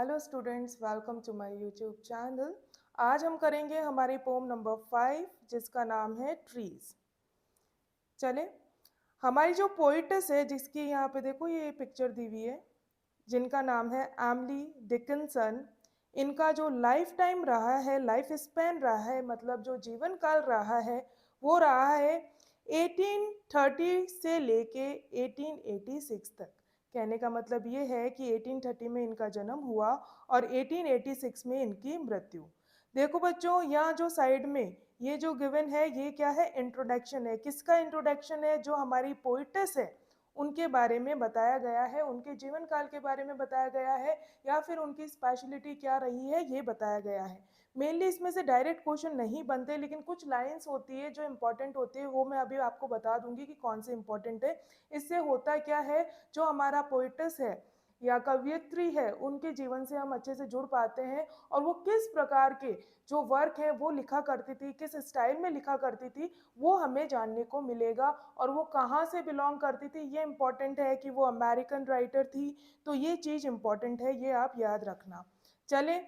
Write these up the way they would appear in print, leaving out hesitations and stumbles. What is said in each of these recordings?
Hello students, welcome to my YouTube channel. आज हम करेंगे हमारी पोम नंबर 5 जिसका नाम है ट्रीज। चले, हमारी जो पोइटस है जिसकी यहाँ पे देखो ये पिक्चर दी हुई है, जिनका नाम है एमली डिकिंसन। इनका जो लाइफ टाइम रहा है, लाइफ स्पैन रहा है, मतलब जो जीवन काल रहा है वो रहा है 1830 से लेके 1886 तक। कहने का मतलब ये है कि 1830 में इनका जन्म हुआ और 1886 में इनकी मृत्यु। देखो बच्चों, यहाँ जो साइड में ये जो गिवन है ये क्या है, इंट्रोडक्शन है। किसका इंट्रोडक्शन है? जो हमारी पोइटस है उनके बारे में बताया गया है, उनके जीवन काल के बारे में बताया गया है, या फिर उनकी स्पेशलिटी क्या रही है ये बताया गया है। मेनली इसमें से डायरेक्ट क्वेश्चन नहीं बनते, लेकिन कुछ लाइंस होती है जो इंपॉर्टेंट होती है, वो मैं अभी आपको बता दूंगी कि कौन से इंपॉर्टेंट है। इससे होता क्या है, जो हमारा पोइटस है या कवियत्री है उनके जीवन से हम अच्छे से जुड़ पाते हैं, और वो किस प्रकार के जो वर्क है वो लिखा करती थी, किस स्टाइल में लिखा करती थी, वो हमें जानने को मिलेगा। और वो कहाँ से बिलोंग करती थी ये इंपॉर्टेंट है कि वो अमेरिकन राइटर थी, तो ये चीज़ इंपॉर्टेंट है, ये आप याद रखना। चले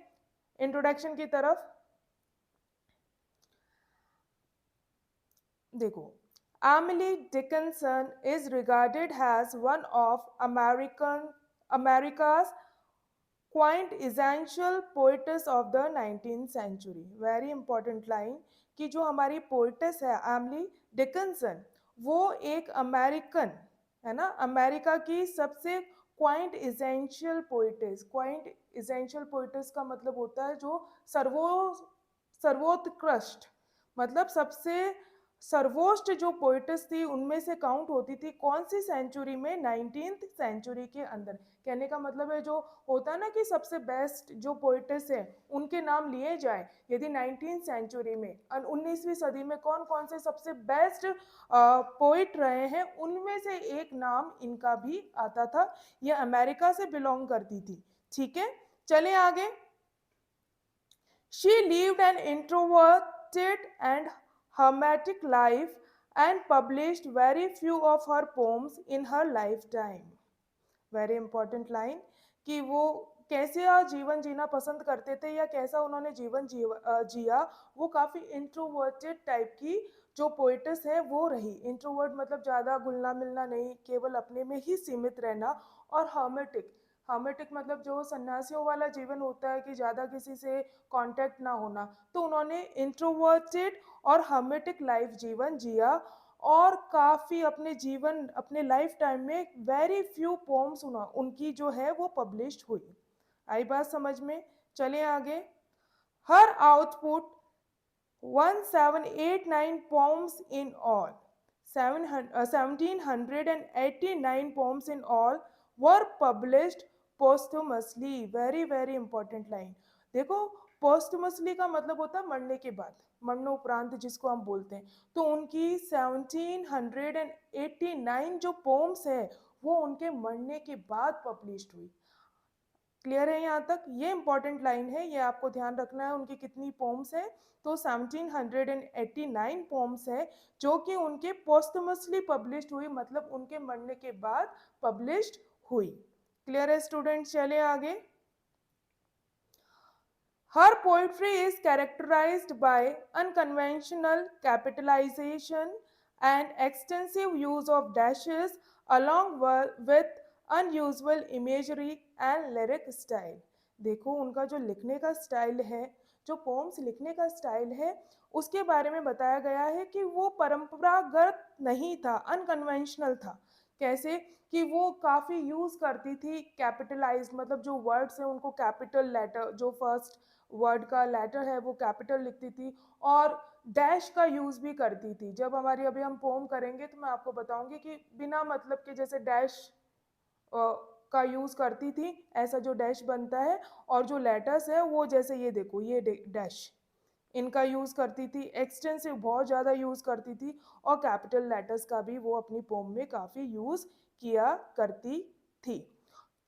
इंट्रोडक्शन की तरफ देखो। Emily Dickinson is regarded as one of America's quaint essential poets of the 19th century. Very important line कि जो हमारी पोइटस है एमिली डिकिंसन, वो एक अमेरिकन है ना, अमेरिका की सबसे coined essential poet's. Coined essential poet's का मतलब होता है जो सर्वोत्कृष्ट, मतलब सबसे सर्वोच्च जो पोइटस थी उनमें से काउंट होती थी। कौन सी सेंचुरी में? 19th सेंचुरी के अंदर। कहने का मतलब है जो होता है ना कि सबसे बेस्ट जो पोइटस है उनके नाम लिए जाए, यदि 19th सेंचुरी में 19वीं सदी में कौन कौन से सबसे बेस्ट पोइट रहे हैं, उनमें से एक नाम इनका भी आता था। ये अमेरिका से बिलोंग करती थी। ठीक है, चले आगे। She lived an introverted and hermetic life and published very few of her poems in her lifetime. Very important line कि वो कैसे जीवन जीना पसंद करते थे या कैसा उन्होंने जीवन जिया। वो काफ़ी इंट्रोवर्टेड टाइप की जो पोइटस है वो रही। इंट्रोवर्ट मतलब ज़्यादा घुलना मिलना नहीं, केवल अपने में ही सीमित रहना। और हर्मेटिक, हर्मेटिक मतलब जो सन्यासियों वाला जीवन होता है कि ज़्यादा किसी से कांटेक्ट ना होना, तो उन्होंने इंट्रोवर्टेड और हर्मेटिक लाइफ जीवन जिया। और काफ़ी अपने जीवन अपने लाइफ टाइम में वेरी फ्यू पोम्स उनकी जो है वो पब्लिश्ड हुई। आई बात समझ में? चले आगे। हर output 1789 poems in all, 1789 poems in all were published posthumously. Very very important line. देखो, पोस्टमसली का मतलब होता है मरने के बाद, मरणोपरांत जिसको हम बोलते हैं। तो उनकी 1789 जो पोम्स है वो उनके मरने के बाद पब्लिश्ड हुई। क्लियर है यहाँ तक? ये इंपॉर्टेंट लाइन है, ये आपको ध्यान रखना है। उनकी कितनी पोम्स है? तो 1789 पोम्स है जो कि उनके पोस्टमसली पब्लिश्ड हुई, मतलब उनके मरने के बाद पब्लिश्ड हुई। क्लियर है स्टूडेंट? चले आगे। Her poetry is characterized by unconventional capitalization and extensive use of dashes along with unusual imagery and lyric style. देखो उनका जो लिखने का स्टाइल है, जो पोम्स लिखने का स्टाइल है, उसके बारे में बताया गया है कि वो परंपरागत नहीं था, अनकन्वेंशनल था। कैसे कि वो काफ़ी यूज़ करती थी कैपिटलाइज, मतलब जो वर्ड्स हैं उनको कैपिटल लेटर, जो फर्स्ट वर्ड का लेटर है वो कैपिटल लिखती थी, और डैश का यूज़ भी करती थी। जब हमारी अभी हम पोम करेंगे तो मैं आपको बताऊंगी कि बिना मतलब के जैसे डैश का यूज़ करती थी, ऐसा जो डैश बनता है, और जो लेटर्स है वो जैसे ये देखो ये डैश, इनका यूज़ करती थी, एक्सटेंसिव बहुत ज़्यादा यूज़ करती थी, और कैपिटल लेटर्स का भी वो अपनी पोम में काफ़ी यूज़ किया करती थी।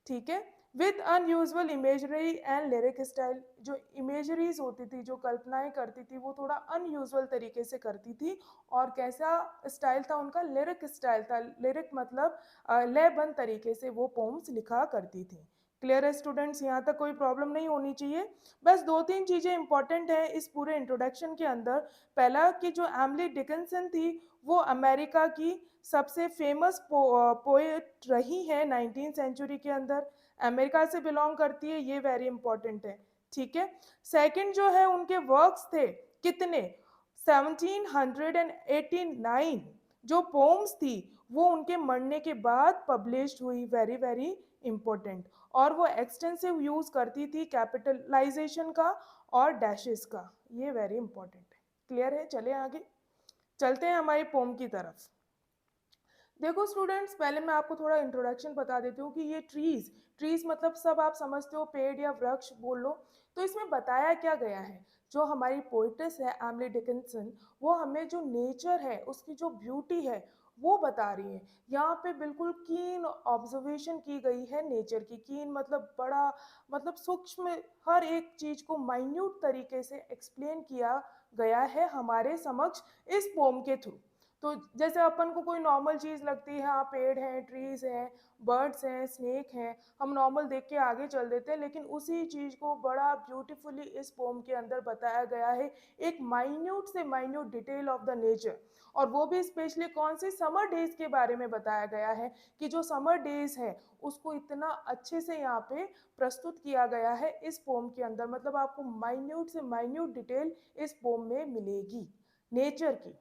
ठीक है, with unusual imagery and lyric style. जो इमेजरीज होती थी, जो कल्पनाएं करती थी, वो थोड़ा अनयूजल तरीके से करती थी। और कैसा स्टाइल था उनका? लिरिक स्टाइल था। लिरिक मतलब लयबंद तरीके से वो पोम्स लिखा करती थी। क्लियर है स्टूडेंट्स? यहाँ तक कोई प्रॉब्लम नहीं होनी चाहिए। बस दो तीन चीज़ें इंपॉर्टेंट हैं इस पूरे इंट्रोडक्शन के अंदर। पहला कि जो एमिली डिकिंसन थी वो अमेरिका की सबसे फेमस पोएट रही है 19th सेंचुरी के अंदर, अमेरिका से बिलोंग करती है, ये वेरी इंपॉर्टेंट है। ठीक है। सेकंड जो है उनके वर्क्स थे कितने, 1789 जो पोम्स थी वो उनके मरने के बाद पब्लिश हुई, वेरी वेरी इंपॉर्टेंट। और वो एक्सटेंसिव यूज करती थी कैपिटलाइजेशन का और डैशेस का, ये वेरी इंपॉर्टेंट है। क्लियर है? चले आगे चलते हैं हमारी पोम की तरफ। देखो स्टूडेंट्स, पहले मैं आपको थोड़ा इंट्रोडक्शन बता देती हूँ कि ये ट्रीज, ट्रीज मतलब सब आप समझते हो पेड़ या वृक्ष बोल लो। तो इसमें बताया क्या गया है, जो हमारी पोइट्रेस है एमिली डिकिंसन, वो हमें जो नेचर है उसकी जो ब्यूटी है वो बता रही है। यहाँ पे बिल्कुल कीन ऑब्जर्वेशन की गई है नेचर की। कीन मतलब बड़ा, मतलब सूक्ष्म, हर एक चीज को माइन्यूट तरीके से एक्सप्लेन किया गया है हमारे समक्ष इस पोम के थ्रू। तो जैसे अपन को कोई नॉर्मल चीज़ लगती है, हाँ पेड़ हैं, ट्रीज हैं, बर्ड्स हैं, स्नेक हैं, हम नॉर्मल देख के आगे चल देते हैं, लेकिन उसी चीज़ को बड़ा ब्यूटीफुली इस पोम के अंदर बताया गया है, एक माइन्यूट से minute detail of the nature. और वो भी स्पेशली कौन से समर डेज के बारे में बताया गया है, कि जो समर डेज है उसको इतना अच्छे से यहाँ पे प्रस्तुत किया गया है इस पोम के अंदर। मतलब आपको माइन्यूट से माइन्यूट डिटेल इस पोम में मिलेगी नेचर की।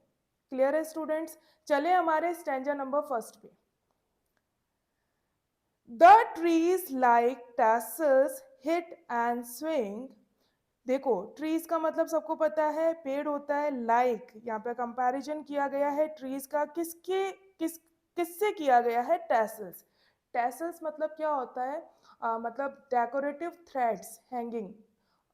क्लियर है स्टूडेंट्स? चले हमारे स्टैंजा नंबर फर्स्ट पे। The trees like tassels hit and swing. देखो ट्रीज का मतलब सबको पता है पेड़ होता है, लाइक यहाँ पे कंपैरिजन किया गया है ट्रीज का किसके, किससे किया गया है, टैसल्स। टैसल्स मतलब क्या होता है, मतलब decorative threads, hanging,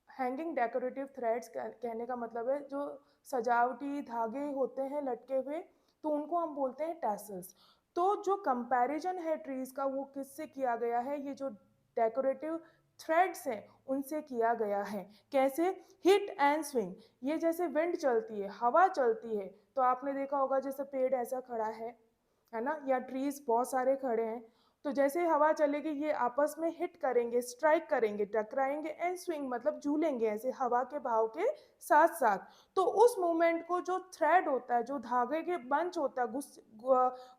hanging decorative threads कहने का मतलब है जो सजावटी धागे होते हैं लटके हुए, तो उनको हम बोलते हैं टैसल्स। तो जो कंपैरिजन है ट्रीज का वो किससे किया गया है, ये जो डेकोरेटिव थ्रेड्स हैं उनसे किया गया है। कैसे? हिट एंड स्विंग, ये जैसे विंड चलती है, हवा चलती है, तो आपने देखा होगा जैसे पेड़ ऐसा खड़ा है ना, या ट्रीज बहुत सारे खड़े हैं, तो जैसे हवा चलेगी ये आपस में हिट करेंगे, स्ट्राइक करेंगे, टकराएंगे, एंड स्विंग मतलब झूलेंगे ऐसे हवा के भाव के साथ साथ। तो उस मोमेंट को जो थ्रेड होता है, जो धागे के बंच होता है,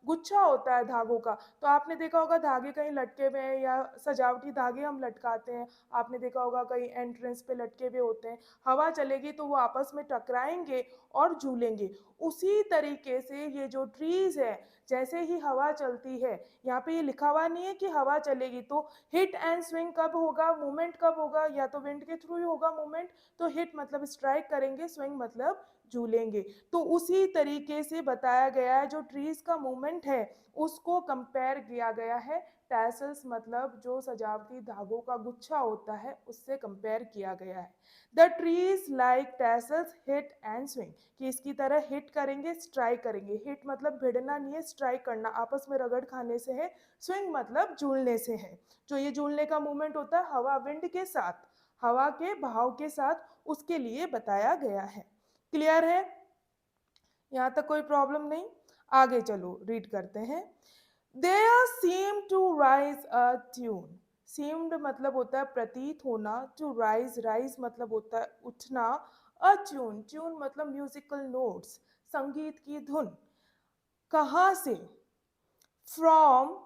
गुच्छा होता है धागों का, तो आपने देखा होगा धागे कहीं लटके हुए हैं या सजावटी धागे हम लटकाते हैं, आपने देखा होगा कहीं एंट्रेंस पे लटके हुए होते हैं, हवा चलेगी तो वो आपस में टकराएंगे और झूलेंगे। उसी तरीके से ये जो ट्रीज है, जैसे ही हवा चलती है, यहाँ पे ये लिखा हुआ नहीं है कि हवा चलेगी तो हिट एंड स्विंग कब होगा, मूवमेंट कब होगा, या तो विंड के थ्रू ही होगा मूवमेंट, तो हिट मतलब स्ट्राइक करेंगे, स्विंग मतलब झूलेंगे। तो उसी तरीके से बताया गया है, जो ट्रीज का मूवमेंट है उसको कंपेयर किया गया है टैसल्स मतलब जो सजावटी धागों का गुच्छा होता है उससे कंपेयर किया गया है। The trees like tassels hit and swing, कि इसकी तरह हिट करेंगे, स्ट्राइक करेंगे। हिट मतलब भिड़ना नहीं है, स्ट्राइक करना, आपस में रगड़ खाने से है। स्विंग मतलब झूलने से है। जो ये झूलने का मूवमेंट होता है हवा विंड के साथ, हवा के भाव के साथ, उसके लिए बताया गया है। क्लियर है? यहाँ तक कोई प्रॉब्लम नहीं? आगे चलो रीड करते हैं। There seemed to rise a tune. Seemed मतलब होता है प्रतीत होना, to rise, rise मतलब होता है उठना, a tune, tune मतलब म्यूजिकल नोट्स, संगीत की धुन। कहाँ से? From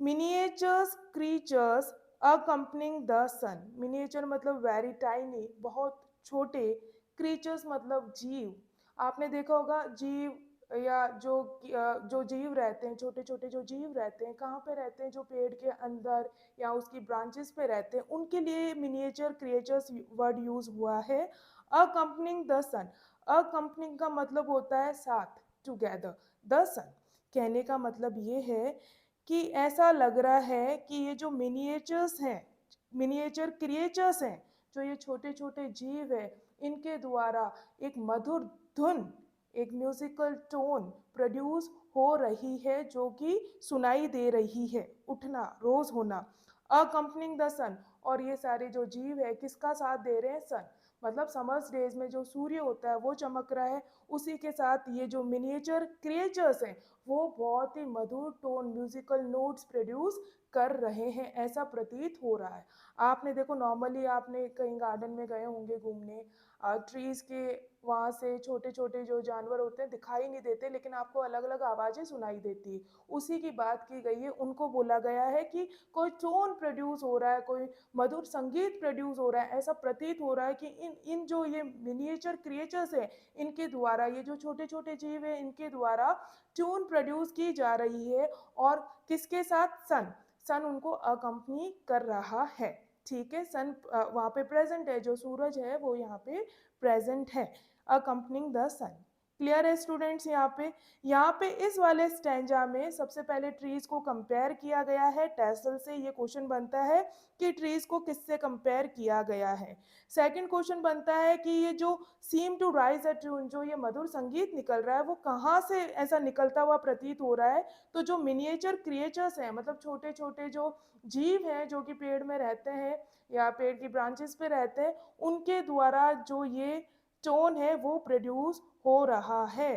miniatures creatures accompanying the sun. Miniature मतलब very tiny, बहुत छोटे, creatures मतलब जीव। आपने देखा होगा जीव, या जो जीव रहते हैं, छोटे छोटे जो जीव रहते हैं, कहाँ पे रहते हैं, जो पेड़ के अंदर या उसकी ब्रांचेस पे रहते हैं, उनके लिए मिनिएचर क्रिएचर्स वर्ड यूज हुआ है। अकम्पनिंग द सन, अकम्पनिंग का मतलब होता है साथ, टुगेदर, द सन कहने का मतलब ये है कि ऐसा लग रहा है कि ये जो मिनिएचर्स हैं, मिनिएचर क्रिएचर्स हैं, जो ये छोटे छोटे जीव है, इनके द्वारा एक मधुर धुन, एक म्यूजिकल टोन प्रोड्यूस हो रही है, जो कि सुनाई दे रही है, उठना, रोज होना। अकम्पनिंग द सन, और ये सारे जो जीव है किसका साथ दे रहे हैं? सन। मतलब समर्स डेज में जो सूर्य होता है वो चमक रहा है, उसी के साथ ये जो मिनिएचर क्रिएचर्स हैं वो बहुत ही मधुर टोन म्यूजिकल नोट्स प्रोड्यूस कर रहे हैं, ऐसा प्रतीत हो रहा है। आपने देखो नॉर्मली आपने कहीं गार्डन में गए होंगे घूमने, ट्रीज के वहाँ से छोटे छोटे जो जानवर होते हैं दिखाई नहीं देते, लेकिन आपको अलग अलग आवाज़ें सुनाई देती है, उसी की बात की गई है। उनको बोला गया है कि कोई टोन प्रोड्यूस हो रहा है, कोई मधुर संगीत प्रोड्यूस हो रहा है, ऐसा प्रतीत हो रहा है कि इन इन जो ये मिनिएचर क्रिएचर्स है इनके द्वारा, ये जो छोटे छोटे जीव है इनके द्वारा ट्यून प्रोड्यूस की जा रही है। और किसके साथ? सन। सन उनको अकम्पनी कर रहा है, ठीक है। सन वहाँ पे प्रेजेंट है, जो सूरज है वो यहाँ पे प्रेजेंट है, अकम्पनिंग द सन। क्लियर है स्टूडेंट्स? यहाँ पे इस वाले स्टैंजा में सबसे पहले ट्रीज को कंपेयर किया गया है टैसल से। ये क्वेश्चन बनता है कि ट्रीज को किससे कंपेयर किया गया है। सेकंड क्वेश्चन बनता है कि ये जो seem to raise a tune, जो ये मधुर संगीत निकल रहा है वो कहाँ से ऐसा निकलता हुआ प्रतीत हो रहा है? तो जो मिनिएचर क्रिएचर्स हैं, मतलब छोटे छोटे जो जीव हैं जो कि पेड़ में रहते हैं या पेड़ की ब्रांचेस पे रहते हैं, उनके द्वारा जो ये टोन है वो प्रोड्यूस हो रहा है।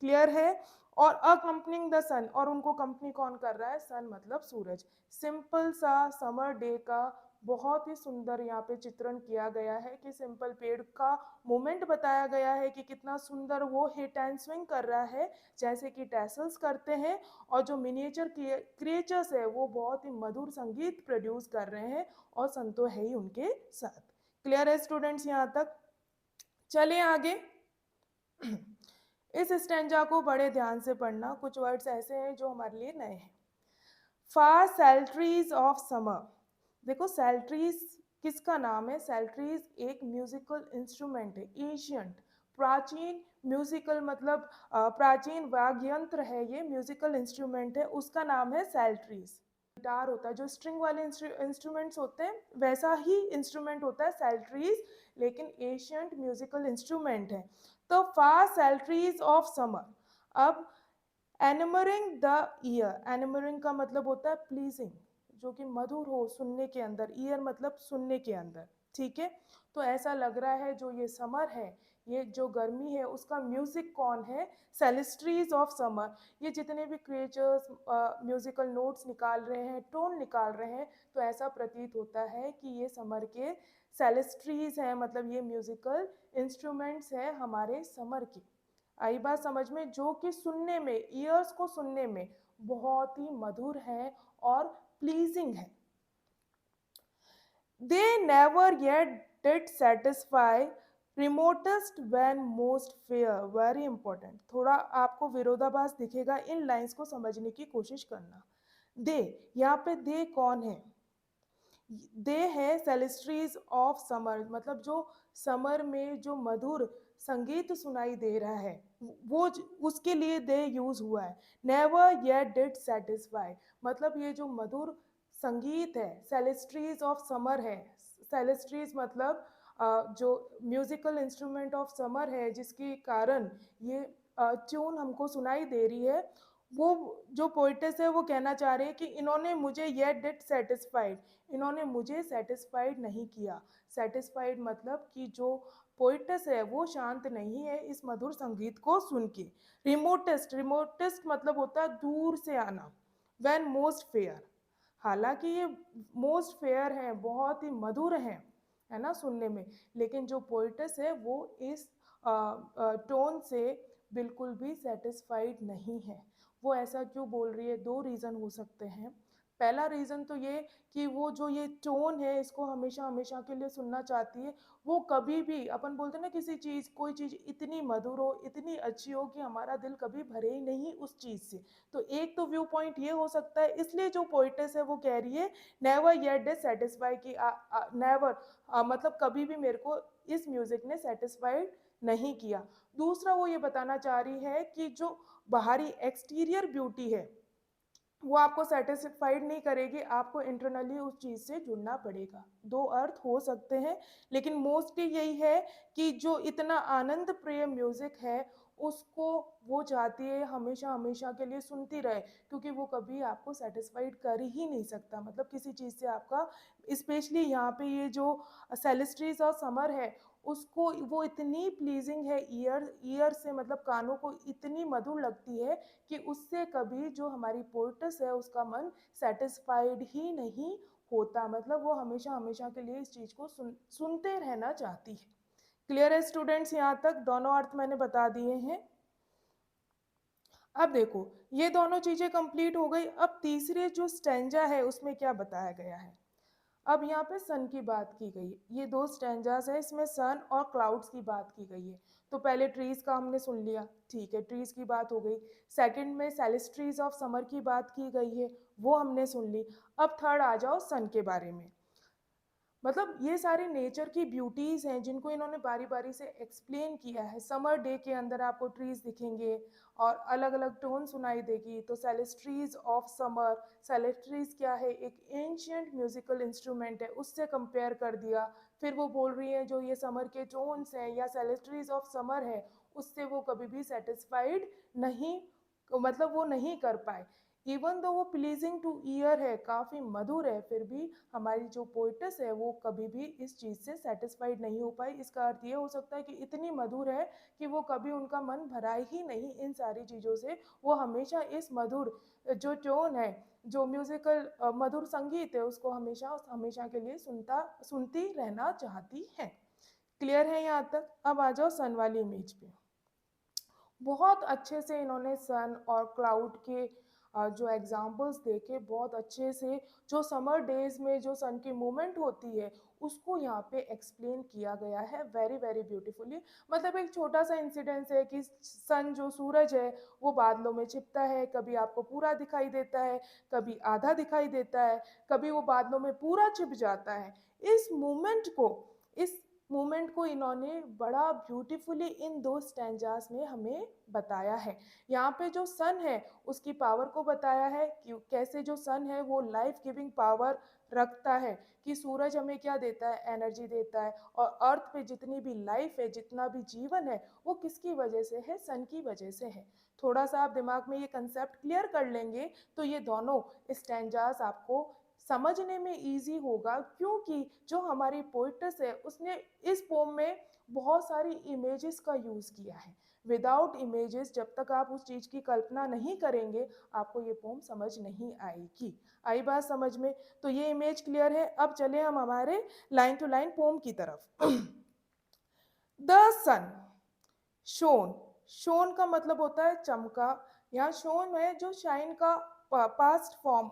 क्लियर है? और अकम्पनिंग द सन, और उनको कंपनी कौन कर रहा है? सन मतलब सूरज। सिंपल सा समर डे का बहुत ही सुंदर यहाँ पे चित्रण किया गया है कि सिंपल पेड़ का मोमेंट बताया गया है कि कितना सुंदर वो हिट एंड स्विंग कर रहा है जैसे कि टैसल्स करते हैं, और जो मिनिएचर क्रिएचर्स है वो बहुत ही मधुर संगीत प्रोड्यूस कर रहे हैं, और सन तो है ही उनके साथ। क्लियर है स्टूडेंट्स यहाँ तक? चलिए आगे। इस स्टेंजा को बड़े ध्यान से पढ़ना, कुछ वर्ड्स ऐसे हैं जो हमारे लिए नए हैं। फार सैल्ट्रीज ऑफ समर। देखो सैल्ट्रीज किसका नाम है? सैल्ट्रीज एक म्यूजिकल इंस्ट्रूमेंट है, एशियंट प्राचीन म्यूजिकल मतलब प्राचीन वाद्य यंत्र है, ये म्यूजिकल इंस्ट्रूमेंट है, उसका नाम है सैल्ट्रीज। गिटार होता है, जो स्ट्रिंग वाले इंस्ट्रूमेंट्स होते हैं वैसा ही इंस्ट्रूमेंट होता है सैल्ट्रीज, लेकिन एशियंट म्यूजिकल इंस्ट्रूमेंट है। तो फार सैल्ट्रीज ऑफ समर। अब एनमरिंग द ईयर, एनमरिंग का मतलब होता है प्लीजिंग, जो कि मधुर हो सुनने के अंदर, ईयर मतलब सुनने के अंदर, ठीक है। तो ऐसा लग रहा है जो ये समर है, ये जो गर्मी है उसका म्यूजिक कौन है? सेलेस्ट्रीज ऑफ समर। ये जितने भी क्रिएचर्स म्यूजिकल नोट्स निकाल रहे हैं, टोन निकाल रहे हैं, तो ऐसा प्रतीत होता है कि ये समर के सेलेस्ट्रीज हैं, मतलब ये म्यूजिकल इंस्ट्रूमेंट्स हैं हमारे समर के। आई बात समझ में? जो कि सुनने में, ईयर्स को सुनने में बहुत ही मधुर है और प्लीजिंग है। They never yet did satisfy remotest when most fair. Very important, थोड़ा आपको विरोधाभास दिखेगा, इन लाइंस को समझने की कोशिश करना। दे, यहाँ पे दे कौन है? दे है सेलेस्ट्रीज ऑफ समर, मतलब जो समर में जो मधुर संगीत सुनाई दे रहा है वो उसके लिए दे यूज हुआ है। नेवर येट डिड सेटिस्फाई, मतलब ये जो मधुर संगीत है सेलेस्ट्रीज ऑफ समर है। सेलेस्ट्रीज मतलब जो म्यूजिकल इंस्ट्रूमेंट ऑफ समर है, जिसके कारण ये ट्यून हमको सुनाई दे रही है। वो जो पोइटेस है वो कहना चाह रहे हैं कि इन्होंने मुझे येट डिड सेटिस्फाइड, इन्होंने मुझे सेटिस्फाइड नहीं किया। सेटिस्फाइड मतलब कि जो पोइटस है वो शांत नहीं है इस मधुर संगीत को सुन के। रिमोटेस्ट, रिमोटेस्ट मतलब होता है दूर से आना। व्हेन मोस्ट फेयर, हालांकि ये मोस्ट फेयर है, बहुत ही मधुर है ना सुनने में, लेकिन जो पोइटस है वो इस टोन से बिल्कुल भी सेटिस्फाइड नहीं है। वो ऐसा क्यों बोल रही है? दो रीज़न हो सकते हैं। पहला रीज़न तो ये कि वो जो ये टोन है इसको हमेशा हमेशा के लिए सुनना चाहती है। वो कभी भी, अपन बोलते हैं ना किसी चीज़, कोई चीज़ इतनी मधुर हो, इतनी अच्छी हो कि हमारा दिल कभी भरे ही नहीं उस चीज़ से। तो एक तो व्यू पॉइंट ये हो सकता है, इसलिए जो पोइटेस है वो कह रही है नेवर येट डिड सेटिस्फाई, कि नेवर मतलब कभी भी मेरे को इस म्यूज़िक ने सेटिस्फाइड नहीं किया। दूसरा वो ये बताना चाह रही है कि जो बाहरी एक्सटीरियर ब्यूटी है वो आपको सेटिस्फाइड नहीं करेगी, आपको इंटरनली उस चीज़ से जुड़ना पड़ेगा। दो अर्थ हो सकते हैं, लेकिन मोस्टली यही है कि जो इतना आनंद प्रिय म्यूजिक है उसको वो चाहती है हमेशा हमेशा के लिए सुनती रहे, क्योंकि वो कभी आपको सेटिस्फाइड कर ही नहीं सकता। मतलब किसी चीज़ से आपका, स्पेशली यहाँ पे ये जो सेलेस्ट्रीज और समर है उसको वो इतनी प्लीजिंग है, ईयर से मतलब कानों को इतनी मधुर लगती है कि उससे कभी जो हमारी पोइटस है उसका मन सेटिस्फाइड ही नहीं होता, मतलब वो हमेशा हमेशा के लिए इस चीज को सुनते रहना चाहती है। क्लियर है स्टूडेंट्स? यहाँ तक दोनों अर्थ मैंने बता दिए हैं। अब देखो ये दोनों चीजें कंप्लीट हो गई। अब तीसरे जो स्टैंजा है उसमें क्या बताया गया है। अब यहाँ पे सन की बात की गई, ये दो स्टैंजास है, इसमें सन और क्लाउड्स की बात की गई है। तो पहले ट्रीज का हमने सुन लिया, ठीक है, ट्रीज की बात हो गई। सेकंड में सेलेस्ट्रीज ऑफ समर की बात की गई है, वो हमने सुन ली। अब थर्ड आ जाओ सन के बारे में। मतलब ये सारे नेचर की ब्यूटीज हैं जिनको इन्होंने बारी बारी से एक्सप्लेन किया है। समर डे के अंदर आपको ट्रीज दिखेंगे और अलग अलग टोन सुनाई देगी। तो सेलेस्ट्रीज ऑफ समर, सेलेस्ट्रीज क्या है, एक एंशियंट म्यूजिकल इंस्ट्रूमेंट है, उससे कंपेयर कर दिया। फिर वो बोल रही है जो ये समर के टोन्स हैं या सेलेस्ट्रीज ऑफ समर है उससे वो कभी भी सेटिस्फाइड नहीं, मतलब वो नहीं कर पाए। इवन दो वो प्लीजिंग टू ईयर है, काफ़ी मधुर है, फिर भी हमारी जो पोइटस है वो कभी भी इस चीज़ से सेटिस्फाइड नहीं हो पाई। इसका अर्थ ये हो सकता है कि इतनी मधुर है कि वो कभी उनका मन भरा ही नहीं इन सारी चीज़ों से। वो हमेशा इस मधुर जो टोन है, जो म्यूजिकल मधुर संगीत है, उसको हमेशा हमेशा के लिए सुनती रहना चाहती हैं। क्लियर है यहाँ तक? अब आ जाओ सन वाली इमेज पे। बहुत अच्छे से इन्होंने सन और क्लाउड के जो एग्जाम्पल्स देखे, बहुत अच्छे से जो समर डेज में जो सन की मूवमेंट होती है उसको यहाँ पे एक्सप्लेन किया गया है वेरी वेरी ब्यूटीफुली। मतलब एक छोटा सा इंसिडेंस है कि सन जो सूरज है वो बादलों में छिपता है, कभी आपको पूरा दिखाई देता है, कभी आधा दिखाई देता है, कभी वो बादलों में पूरा छिप जाता है। इस मूवमेंट को इन्होंने बड़ा ब्यूटीफुली इन दो स्टैंजास में हमें बताया है। यहाँ पे जो सन है उसकी पावर को बताया है कि कैसे जो सन है वो लाइफ गिविंग पावर रखता है, कि सूरज हमें क्या देता है, एनर्जी देता है। और अर्थ पे जितनी भी लाइफ है, जितना भी जीवन है, वो किसकी वजह से है, सन की वजह से है। थोड़ा सा आप दिमाग में ये कंसेप्ट क्लियर कर लेंगे तो ये दोनों स्टैंजास आपको समझने में इजी होगा, क्योंकि जो हमारी पोइटस है उसने इस पोम में बहुत सारी इमेजेस का यूज किया है। विदाउट इमेजेस जब तक आप उस चीज की कल्पना नहीं करेंगे आपको ये पोम समझ नहीं आएगी। आई बात समझ में? तो ये इमेज क्लियर है। अब चले हम हमारे लाइन टू लाइन पोम की तरफ। द सन शोन, शोन का मतलब होता है चमका। यहाँ शोन है जो शाइन का past form,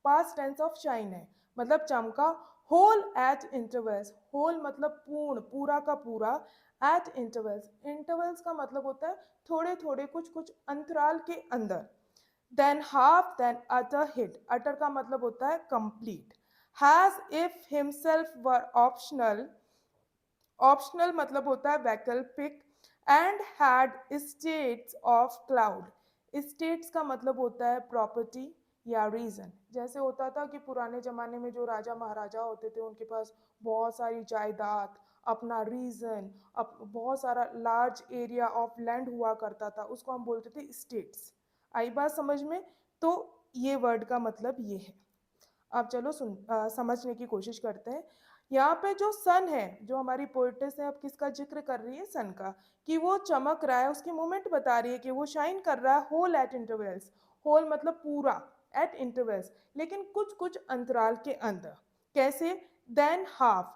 past tense of shine है, मतलब चमका। होल एट इंटरवल्स, होल मतलब पूर्ण, पूरा का पूरा। एट इंटरवल्स, इंटरवल्स का मतलब होता है थोड़े थोड़े, कुछ कुछ अंतराल के अंदर। देन हाफ, देन अटर हिट, अटर का मतलब होता है complete. Has if himself were optional, optional मतलब होता है वैकल्पिक। And had states of cloud, states का मतलब होता है प्रॉपर्टी या रीजन। जैसे होता था कि पुराने जमाने में जो राजा महाराजा होते थे उनके पास बहुत सारी जायदाद, अपना रीजन, बहुत सारा लार्ज एरिया ऑफ लैंड हुआ करता था, उसको हम बोलते थे स्टेट्स। आई बात समझ में? तो ये वर्ड का मतलब ये है। अब चलो समझने की कोशिश करते हैं। यहाँ पे जो सन है, जो हमारी पोइटेस है, अब किसका जिक्र कर रही है, सन का, कि वो चमक रहा है, उसकी मूवमेंट बता रही है कि वो शाइन कर रहा है। होल एट इंटरवल्स, होल मतलब पूरा, एट इंटरवल्स लेकिन कुछ कुछ अंतराल के अंदर। कैसे? देन हाफ,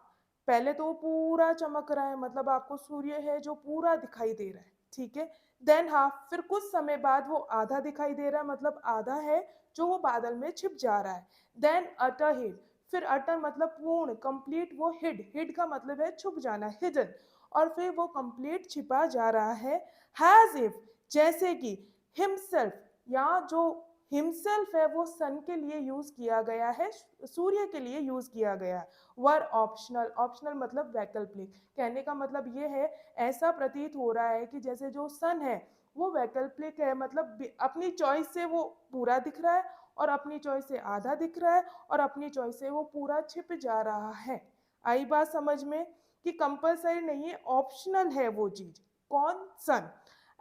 पहले तो वो पूरा चमक रहा है, मतलब आपको सूर्य है जो पूरा दिखाई दे रहा है, ठीक है। देन हाफ, फिर कुछ समय बाद वो आधा दिखाई दे रहा है, मतलब आधा है जो वो बादल में छिप जा रहा है। देन अटर हिड, फिर अटर मतलब पूर्ण, कंप्लीट, वो हिड, हिड का मतलब है छुप जाना, हिडन, और फिर वो कंप्लीट छिपा जा रहा है। हैज इफ, जैसे कि। हिमसेल्फ, यहाँ जो हिमसेल्फ है वो सन के लिए यूज किया गया है, सूर्य के लिए यूज किया गया है। वर ऑप्शनल, ऑप्शनल मतलब वैकल्पिक। कहने का मतलब ये है, ऐसा प्रतीत हो रहा है कि जैसे जो सन है वो वैकल्पिक है, मतलब अपनी चॉइस से वो पूरा दिख रहा है और अपनी चॉइस से आधा दिख रहा है और अपनी चॉइस से वो पूरा छिप जा रहा है। आई बात समझ में? कि कंपलसरी नहीं है, ऑप्शनल है वो चीज। कौन? Sun.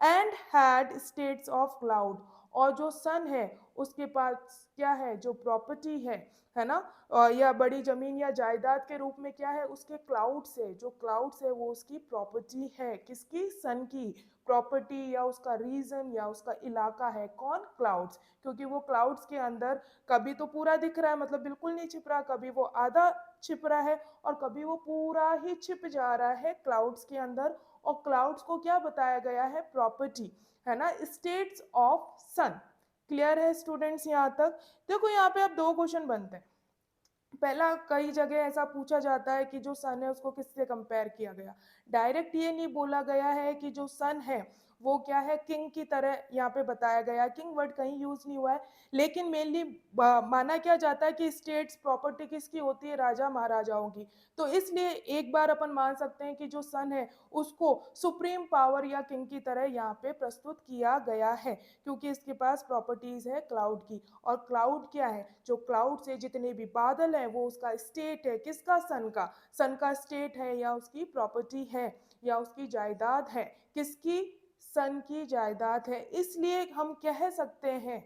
And had states of cloud, और जो सन है उसके पास क्या है, जो प्रॉपर्टी है ना, या बड़ी जमीन या जायदाद के रूप में क्या है, उसके क्लाउड्स है, जो क्लाउड्स है वो उसकी प्रॉपर्टी है, किसकी, सन की प्रॉपर्टी या उसका रीजन या उसका इलाका है, कौन, क्लाउड्स, क्योंकि वो क्लाउड्स के अंदर कभी तो पूरा दिख रहा है, मतलब बिल्कुल नहीं छिप रहा, कभी वो आधा छिप रहा है और कभी वो पूरा ही छिप जा रहा है क्लाउड्स के अंदर। और क्लाउड्स को क्या बताया गया है, प्रॉपर्टी, है ना, स्टेट्स ऑफ सन। क्लियर है स्टूडेंट्स यहाँ तक? देखो यहाँ पे अब दो क्वेश्चन बनते हैं। पहला, कई जगह ऐसा पूछा जाता है कि जो सन है उसको किससे कंपेयर किया गया, डायरेक्ट ये नहीं बोला गया है कि जो सन है वो क्या है, किंग की तरह यहाँ पे बताया गया, किंग वर्ड कहीं यूज नहीं हुआ है, लेकिन मेनली माना क्या जाता है कि स्टेट्स प्रॉपर्टी किसकी होती है, राजा महाराजाओं की। तो इसलिए एक बार अपन मान सकते हैं कि जो सन है उसको सुप्रीम पावर या किंग की तरह यहाँ पे प्रस्तुत किया गया है, क्योंकि इसके पास प्रॉपर्टीज है क्लाउड की। और क्लाउड क्या है, जो क्लाउड से जितने भी बादल है वो उसका स्टेट है, किसका, सन का स्टेट है या उसकी प्रॉपर्टी है या उसकी जायदाद है, किसकी, सन की जायदाद है। इसलिए हम कह सकते हैं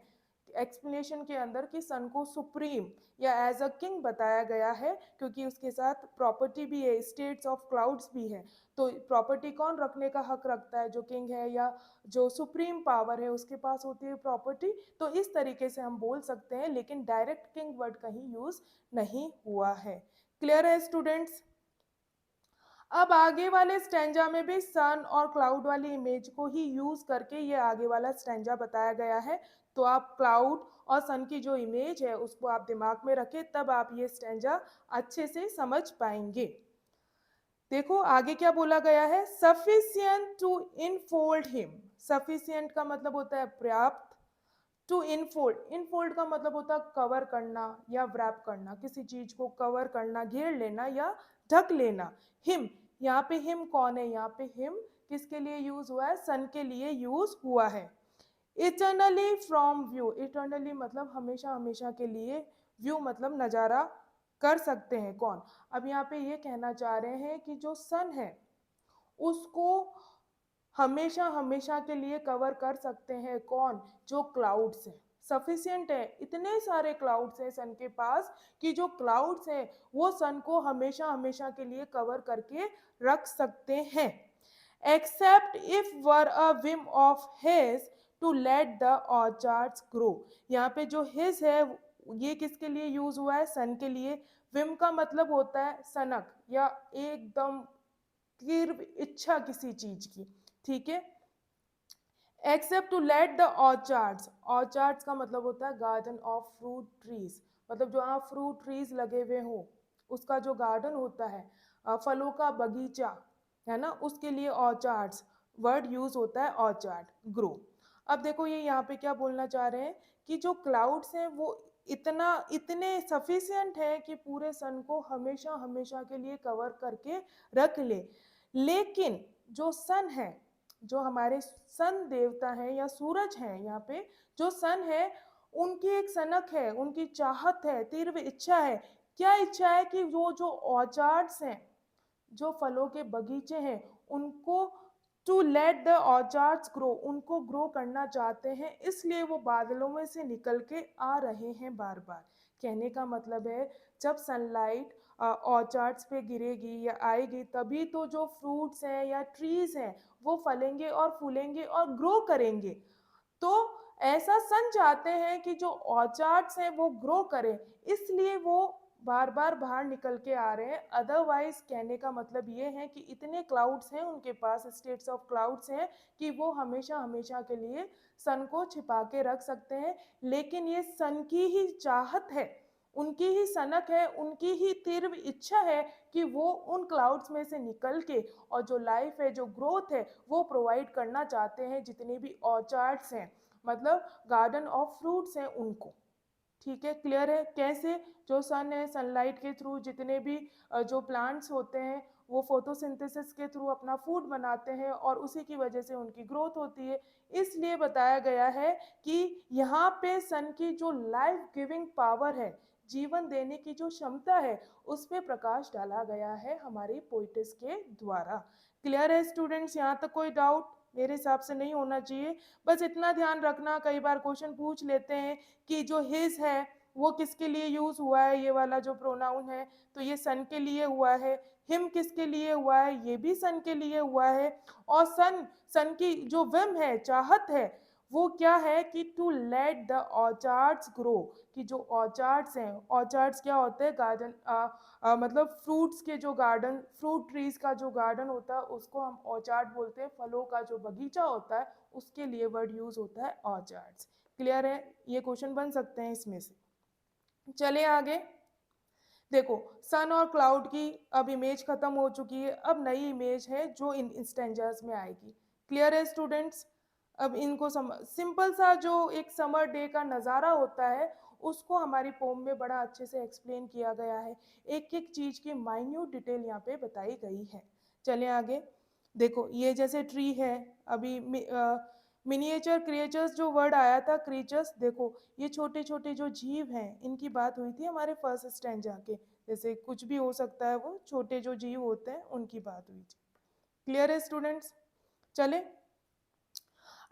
एक्सप्लेनेशन के अंदर कि सन को सुप्रीम या एज अ किंग बताया गया है, क्योंकि उसके साथ प्रॉपर्टी भी है, स्टेट्स ऑफ क्लाउड्स भी है। तो प्रॉपर्टी कौन रखने का हक रखता है, जो किंग है या जो सुप्रीम पावर है उसके पास होती है प्रॉपर्टी। तो इस तरीके से हम बोल सकते हैं, लेकिन डायरेक्ट किंग वर्ड कहीं यूज नहीं हुआ है। क्लियर है स्टूडेंट्स? अब आगे वाले स्टैंजा में भी सन और क्लाउड वाली इमेज को ही यूज करके ये आगे वाला स्टैंजा बताया गया है। तो आप क्लाउड और सन की जो इमेज है उसको आप दिमाग में रखें, तब आप ये स्टैंजा अच्छे से समझ पाएंगे। देखो आगे क्या बोला गया है, sufficient to infold him. Sufficient का मतलब होता है पर्याप्त, टू इनफोल्ड, इनफोल्ड का मतलब होता है कवर करना या व्रैप करना, किसी चीज को कवर करना, घेर लेना या ढक लेना। हिम, यहाँ पे हिम कौन है, यहाँ पे हिम किसके लिए यूज हुआ है, सन के लिए यूज हुआ है। इटर्नली फ्रॉम व्यू, इटर्नली मतलब हमेशा हमेशा के लिए, व्यू मतलब नजारा कर सकते हैं, कौन। अब यहाँ पे ये कहना चाह रहे हैं कि जो सन है उसको हमेशा हमेशा के लिए कवर कर सकते हैं, कौन, जो क्लाउड्स है। सफिशियंट है, इतने सारे क्लाउड्स हैं सन के पास कि जो क्लाउड्स हैं वो सन को हमेशा हमेशा के लिए कवर करके रख सकते हैं, except if were a whim of his to let the orchards grow. यहाँ पे जो हिज है ये किसके लिए यूज हुआ है, सन के लिए। विम का मतलब होता है सनक या एकदम तीव्र इच्छा किसी चीज की, ठीक है। Except to let the orchards, orchards का मतलब होता है गार्डन ऑफ फ्रूट ट्रीज, मतलब जहाँ फ्रूट ट्रीज लगे हुए हो उसका जो गार्डन होता है, फलों का बगीचा, है ना, उसके लिए ऑर्चार्ड्स वर्ड यूज होता है, ऑर्चार्ड, ग्रो। अब देखो ये यहाँ पे क्या बोलना चाह रहे हैं कि जो क्लाउड्स हैं वो इतने सफिशियंट है कि पूरे सन को हमेशा हमेशा के लिए कवर करके रख ले। लेकिन जो सन है, जो हमारे सन देवता हैं या सूरज हैं, यहाँ पे जो सन है उनकी एक सनक है, उनकी चाहत है, तीव्र इच्छा है। क्या इच्छा है कि वो जो ऑर्चार्ड्स हैं, जो फलों के बगीचे हैं, उनको to let the orchards grow, उनको ग्रो करना चाहते हैं, इसलिए वो बादलों में से निकल के आ रहे हैं बार बार। कहने का मतलब है जब सनलाइट ऑर्चार्ड्स पे गिरेगी या आएगी तभी तो जो फ्रूट्स हैं या ट्रीज हैं वो फलेंगे और फूलेंगे और ग्रो करेंगे। तो ऐसा सन चाहते हैं कि जो ऑर्चार्ड्स हैं वो ग्रो करें, इसलिए वो बार बार बाहर निकल के आ रहे हैं। अदरवाइज कहने का मतलब ये है कि इतने क्लाउड्स हैं उनके पास, स्टेट्स ऑफ क्लाउड्स हैं कि वो हमेशा हमेशा के लिए सन को छिपा के रख सकते हैं। लेकिन ये सन की ही चाहत है, उनकी ही सनक है, उनकी ही तीव्र इच्छा है कि वो उन क्लाउड्स में से निकल के और जो लाइफ है, जो ग्रोथ है, वो प्रोवाइड करना चाहते हैं जितने भी ऑर्चार्ड्स हैं, मतलब गार्डन ऑफ फ्रूट्स हैं उनको। ठीक है, क्लियर है कैसे, जो सन है सनलाइट के थ्रू जितने भी जो प्लांट्स होते हैं वो फोटोसिंथेसिस के थ्रू अपना फूड बनाते हैं और उसी की वजह से उनकी ग्रोथ होती है। इसलिए बताया गया है कि यहाँ पे सन की जो लाइफ गिविंग पावर है, जीवन देने की जो क्षमता है, उस पर प्रकाश डाला गया है हमारी पोइटिस के द्वारा। क्लियर है स्टूडेंट्स, यहाँ तक कोई डाउट? मेरे हिसाब से नहीं होना चाहिए। बस इतना ध्यान रखना, कई बार क्वेश्चन पूछ लेते हैं कि जो हिज है वो किसके लिए यूज हुआ है, ये वाला जो प्रोनाउन है तो ये सन के लिए हुआ है, हिम किसके लिए हुआ है, ये भी सन के लिए हुआ है। और सन, सन की जो विम है, चाहत है, वो क्या है कि to let the orchards grow, कि जो ऑर्चार्ड्स हैं, ऑर्चार्ड्स क्या होते हैं, गार्डन, मतलब फ्रूट्स के जो गार्डन, फ्रूट ट्रीज का जो गार्डन होता है उसको हम ऑर्चार्ड बोलते हैं। फलों का जो बगीचा होता है उसके लिए वर्ड यूज होता है ऑर्चार्ड्स। क्लियर है? ये क्वेश्चन बन सकते हैं इसमें से। चले आगे। देखो, सन और क्लाउड की अब इमेज खत्म हो चुकी है, अब नई इमेज है जो इन स्टेंजर्स में आएगी। क्लियर है स्टूडेंट्स? अब इनको सिंपल सा जो एक समर डे का नज़ारा होता है उसको हमारी पोम में बड़ा अच्छे से एक्सप्लेन किया गया है। एक एक चीज की माइन्यूट डिटेल यहाँ पे बताई गई है। चले आगे। देखो, ये जैसे ट्री है, अभी मिनिएचर क्रिएचर्स जो वर्ड आया था, क्रिएचर्स, देखो ये छोटे छोटे जो जीव हैं इनकी बात हुई थी हमारे फर्स्ट स्टैंजा के। जैसे कुछ भी हो सकता है, वो छोटे जो जीव होते हैं उनकी बात हुई थी। क्लियर है स्टूडेंट्स? चले,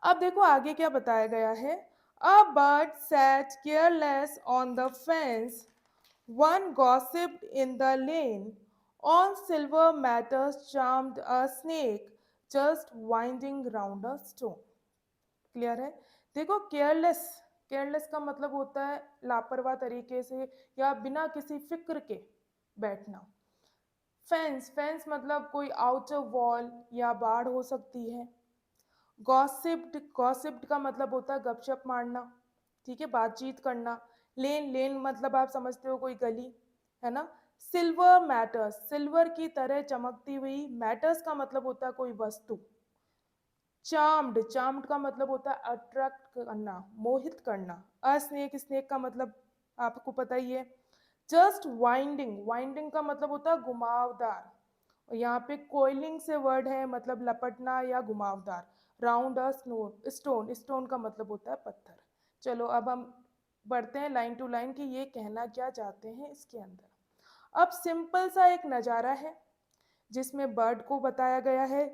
अब देखो आगे क्या बताया गया है। A bird sat careless on the fence, one gossiped in the lane, on silver matters charmed a snake, just winding round a stone. Clear है? देखो, केयरलेस, केयरलेस का मतलब होता है लापरवाह तरीके से या बिना किसी फिक्र के बैठना। फेंस, फेंस मतलब कोई आउटर वॉल या बाढ़ हो सकती है। गॉसिप्ड, गॉसिप्ड का मतलब होता है गपशप मारना, ठीक है, बातचीत करना। लेन, लेन मतलब आप समझते हो कोई गली, है ना। सिल्वर मैटर्स, सिल्वर की तरह चमकती हुई, मैटर्स का मतलब होता है कोई वस्तु। चार्म्ड, चार्म्ड का मतलब होता है अट्रैक्ट करना, मोहित करना। अ स्नेक, स्नेक का मतलब आपको पता ही है। जस्ट वाइंडिंग, वाइंडिंग का मतलब होता है घुमावदार, और यहाँ पे कोइलिंग से वर्ड है, मतलब लपटना या घुमावदार। Round a stone, stone, stone का मतलब होता है पत्थर। चलो अब हम बढ़ते हैं लाइन टू लाइन कि ये कहना क्या चाहते हैं इसके अंदर। अब सिंपल सा एक नज़ारा है जिसमें बर्ड को बताया गया है,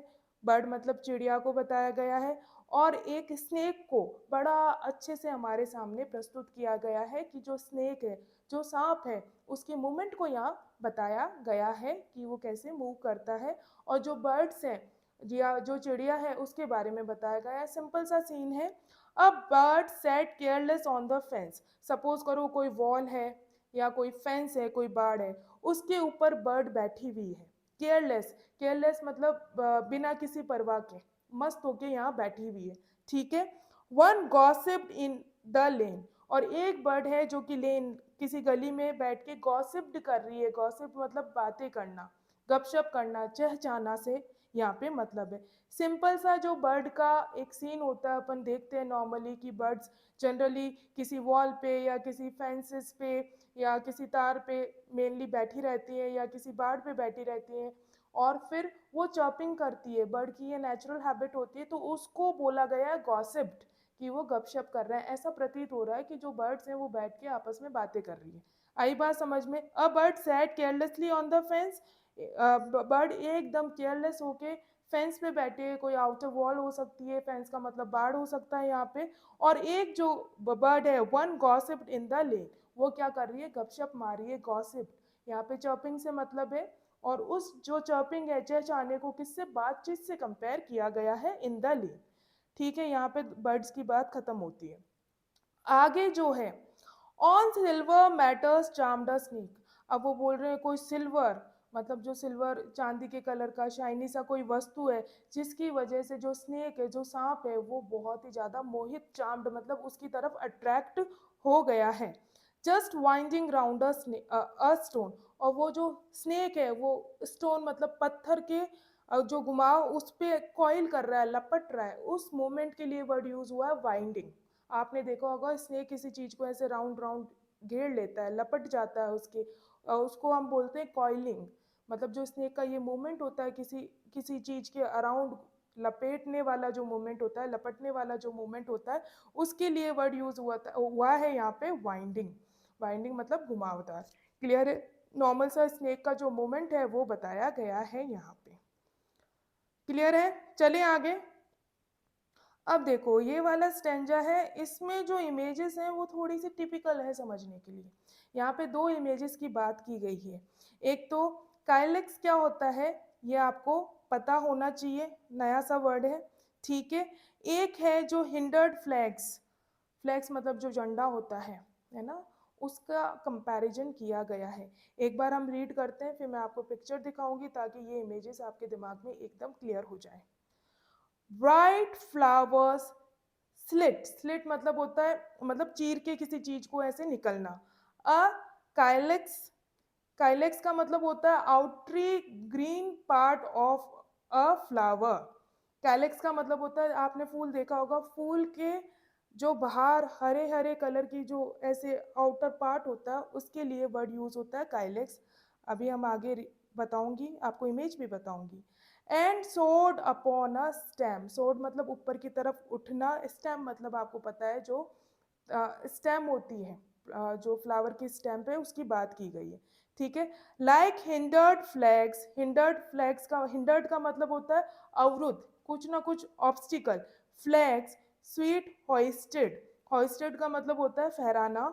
बर्ड मतलब चिड़िया को बताया गया है, और एक स्नेक को बड़ा अच्छे से हमारे सामने प्रस्तुत किया गया है कि जो स्नेक है, जो सांप है, उसके मूवमेंट को यहाँ बताया गया है कि वो कैसे मूव करता है। और जो बर्ड्स हैं या जो चिड़िया है उसके बारे में बताया गया है। सिंपल सा सीन है। अब bird set careless on the fence, suppose करो कोई वॉल है या कोई फेंस है, कोई बाड़ है, उसके ऊपर बर्ड बैठी हुई है। केयरलेस, केयरलेस मतलब बिना किसी परवाह के मस्त होके यहाँ बैठी हुई है, ठीक है। वन गॉसिप्ड इन द लेन, और एक बर्ड है जो कि लेन, किसी गली में बैठ के गॉसिप्ड कर रही है। गॉसिप मतलब बातें करना, गपशप करना, चहचाना से यहाँ पे मतलब है। सिंपल सा जो बर्ड का एक सीन होता है, अपन देखते हैं नॉर्मली कि बर्ड्स जनरली किसी वॉल पे या किसी फेंसेस पे या किसी तार पे मेनली बैठी रहती है या किसी बाड़ पे बैठी रहती है, और फिर वो चॉपिंग करती है। बर्ड की ये नेचुरल हैबिट होती है, तो उसको बोला गया है गॉसिप्ड, कि वो गपशप कर रहे हैं। ऐसा प्रतीत हो रहा है कि जो बर्ड्स हैं वो बैठ के आपस में बातें कर रही है। आई बात समझ में? A bird sat carelessly on the fence, bird एकदम केयरलेस होके फेंस पे बैठे है, कोई आउटर वॉल हो सकती है, फेंस का मतलब बाढ़ हो सकता है यहाँ पे। और एक जो बर्ड है, वन गॉसिप्ड इन द लेन, वो क्या कर रही है, गपशप मार रही है। गॉसिप यहाँ पे चॉपिंग से मतलब है, और उस जो चॉपिंग है, चहचहाने को किससे, बातचीत से कंपेयर किया गया है, इन द लेन। ठीक है, यहाँ पे बर्ड्स की बात खत्म होती है। आगे जो है, on silver matters charmed a snake. अब वो बोल रहे हैं कोई सिल्वर, मतलब जो सिल्वर चांदी के कलर का शाइनी सा कोई वस्तु है, जिसकी वजह से जो स्नेक है, जो सांप है, वो बहुत ही ज्यादा मोहित, चार्म्ड मतलब उसकी तरफ अट्रैक्ट हो गया है। Just winding round a stone, और वो जो स्नेक है वो स्टोन मतलब पत्थर के जो घुमाव उस पे कॉइल कर रहा है, लपट रहा है, उस मोमेंट के लिए वर्ड यूज हुआ है वाइंडिंग। आपने देखा होगा स्नेक किसी चीज को ऐसे राउंड राउंड घेर लेता है, लपट जाता है उसके, उसको हम बोलते हैं कॉइलिंग। मतलब जो स्नेक का ये मूवमेंट होता है किसी किसी चीज के अराउंड, लपेटने वाला जो मूवमेंट होता है, लपटने वाला जो मूवमेंट होता है, उसके लिए वर्ड यूज हुआ है यहाँ पे वाइंडिंग। वाइंडिंग मतलब घुमावदार। क्लियर है? नॉर्मल सा स्नेक का जो मूवमेंट है वो बताया गया है यहाँ पे। क्लियर है? चले आगे। अब देखो ये वाला स्टेंजा है, इसमें जो इमेजेस हैं वो थोड़ी सी टिपिकल है समझने के लिए। यहाँ पे दो इमेजेस की बात की गई है। एक तो काइलेक्स क्या होता है ये आपको पता होना चाहिए, नया सा वर्ड है, ठीक है। एक है जो हिंडर्ड फ्लैग्स, फ्लैग्स मतलब जो झंडा होता है ना, उसका कंपैरिजन किया गया है। एक बार हम रीड करते हैं, फिर मैं आपको पिक्चर दिखाऊंगी ताकि ये इमेजेस आपके दिमाग में एकदम क्लियर हो जाए। ब्राइट फ्लावर्स स्लिट, स्लिट मतलब होता है मतलब चीर के किसी चीज को ऐसे निकलना। अ काइलेक्स, काइलेक्स का मतलब होता है outer green part of a flower. Calyx का मतलब होता है, आपने फूल देखा होगा, फूल के जो बाहर हरे हरे कलर की जो ऐसे आउटर पार्ट होता है उसके लिए वर्ड यूज होता है काइलेक्स। अभी हम आगे बताऊंगी, आपको इमेज भी बताऊंगी। एंड सोड अपॉन अ स्टेम, सोड मतलब ऊपर की तरफ उठना, स्टेम मतलब आपको पता है जो स्टेम होती है, जो फ्लावर की स्टेम पे उसकी बात की गई है, ठीक है। Like hindered flags, hindered flags का, हिंडर्ड का मतलब होता है अवरुद्ध, कुछ ना कुछ ऑब्स्टिकल। फ्लैग्स स्वीट होइस्टेड, होइस्टेड का मतलब होता है फहराना।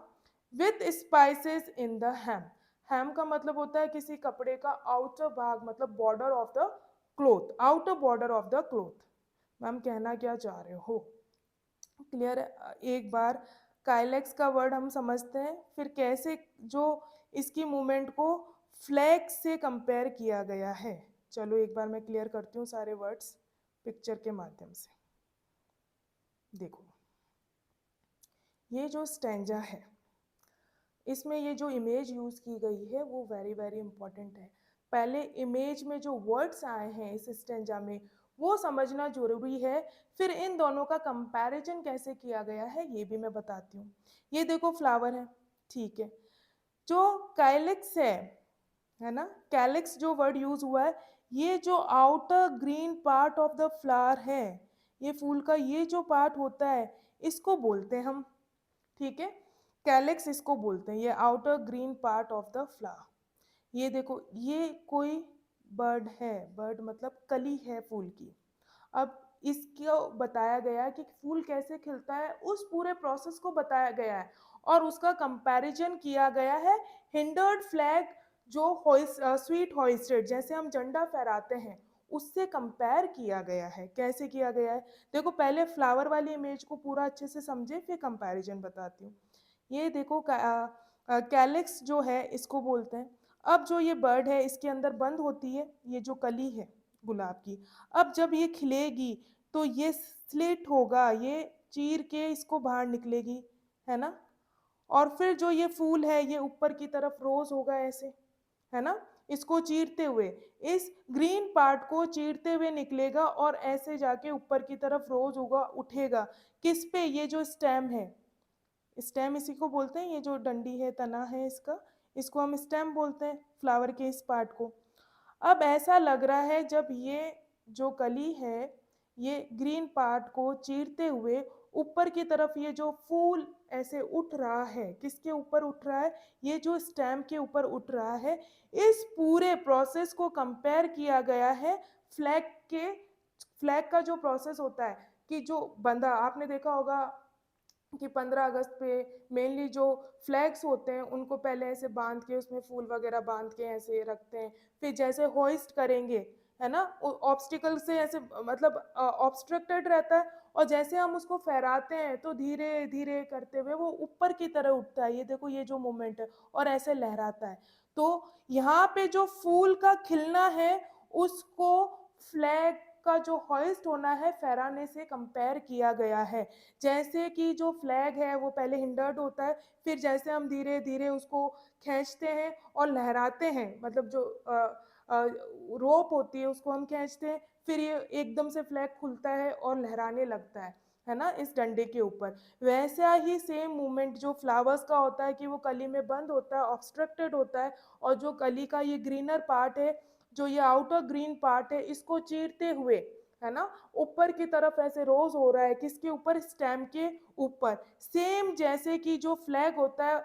विथ स्पाइसेस इन द हैम, हैम का मतलब होता है किसी कपड़े का आउटर भाग, मतलब border of the cloth, outer border of the cloth. Ma'am कहना क्या चाह रहे हो, क्लियर है? एक बार काइलेक्स का वर्ड हम समझते हैं, फिर कैसे जो इसकी मूवमेंट को फ्लैग से कंपेयर किया गया है। चलो एक बार मैं क्लियर करती हूँ सारे वर्ड्स पिक्चर के माध्यम से। देखो ये जो स्टैंजा है, इसमें ये जो इमेज यूज की गई है वो वेरी वेरी इंपॉर्टेंट है। पहले इमेज में जो वर्ड्स आए हैं इस स्टेंजा में वो समझना जरूरी है, फिर इन दोनों का कंपैरिजन कैसे किया गया है ये भी मैं बताती हूँ। ये देखो फ्लावर है, ठीक है। जो कैलिक्स है ना, कैलिक्स जो वर्ड यूज हुआ है, ये जो outer green part of the flower है, ये फूल का ये जो पार्ट होता है इसको बोलते हैं हम, ठीक है। कैलिक्स इसको बोलते हैं, ये outer green part of the flower. ये देखो ये कोई बर्ड है, बर्ड मतलब कली है फूल की। अब इसको बताया गया है कि फूल कैसे खिलता है, उस पूरे प्रोसेस को बताया गया है और उसका कंपैरिजन किया गया है हिंडर्ड फ्लैग जो स्वीट होइस्टेड, जैसे हम झंडा फहराते हैं उससे कंपेयर किया गया है। कैसे किया गया है, देखो पहले फ्लावर वाली इमेज को पूरा अच्छे से समझे फिर कंपैरिजन बताती हूँ। ये देखो कैलिक्स जो है इसको बोलते हैं। अब जो ये बर्ड है इसके अंदर बंद होती है ये जो कली है गुलाब की, अब जब ये खिलेगी तो ये स्लिट होगा, ये चीर के इसको बाहर निकलेगी, है ना। और फिर जो ये फूल है ये ऊपर की तरफ रोज होगा ऐसे, है ना, इसको चीरते हुए, इस ग्रीन पार्ट को चीरते हुए निकलेगा और ऐसे जाके ऊपर की तरफ रोज होगा, उठेगा। किस पे, ये जो स्टेम है, स्टेम इसी को बोलते हैं, ये जो डंडी है तना है इसका, इसको हम स्टेम बोलते हैं फ्लावर के इस पार्ट को। अब ऐसा लग रहा है जब ये जो कली है ये ग्रीन पार्ट को चीरते हुए ऊपर की तरफ ये जो फूल ऐसे उठ रहा है, किसके ऊपर उठ रहा है, ये जो स्टेम के ऊपर उठ रहा है। इस पूरे प्रोसेस को कंपेयर किया गया है फ्लैग के, फ्लैग का जो प्रोसेस होता है कि जो बंधा आपने देखा होगा कि 15 अगस्त पे मेनली जो फ्लैग्स होते हैं उनको पहले ऐसे बांध के उसमें फूल वगैरह बांध के ऐसे रखते हैं, फिर जैसे होइस्ट करेंगे, है ना, ऑब्स्टिकल से ऐसे मतलब ऑब्स्ट्रक्टेड रहता है और जैसे हम उसको फहराते हैं तो धीरे धीरे करते हुए वो ऊपर की तरह उठता है, ये देखो ये जो मोमेंट है, और ऐसे लहराता है। तो यहाँ पे जो फूल का खिलना है उसको फ्लैग का जो हॉइस्ट होना है फहराने से कंपेयर किया गया है। जैसे कि जो फ्लैग है वो पहले हिंडर्ड होता है, फिर जैसे हम धीरे धीरे उसको खींचते हैं और लहराते हैं, मतलब जो रोप होती है उसको हम खींचते हैं, फिर ये एकदम से फ्लैग खुलता है और लहराने लगता है ना, इस डंडे के ऊपर। वैसा ही सेम मूवमेंट जो फ्लावर्स का होता है कि वो कली में बंद होता है, ऑब्स्ट्रक्टेड होता है, और जो कली का ये ग्रीनर पार्ट है, जो ये आउटर ग्रीन पार्ट है, इसको चीरते हुए, है ना, ऊपर की तरफ ऐसे रोज हो रहा है, किसके ऊपर, स्टेम के ऊपर, सेम जैसे कि जो फ्लैग होता है।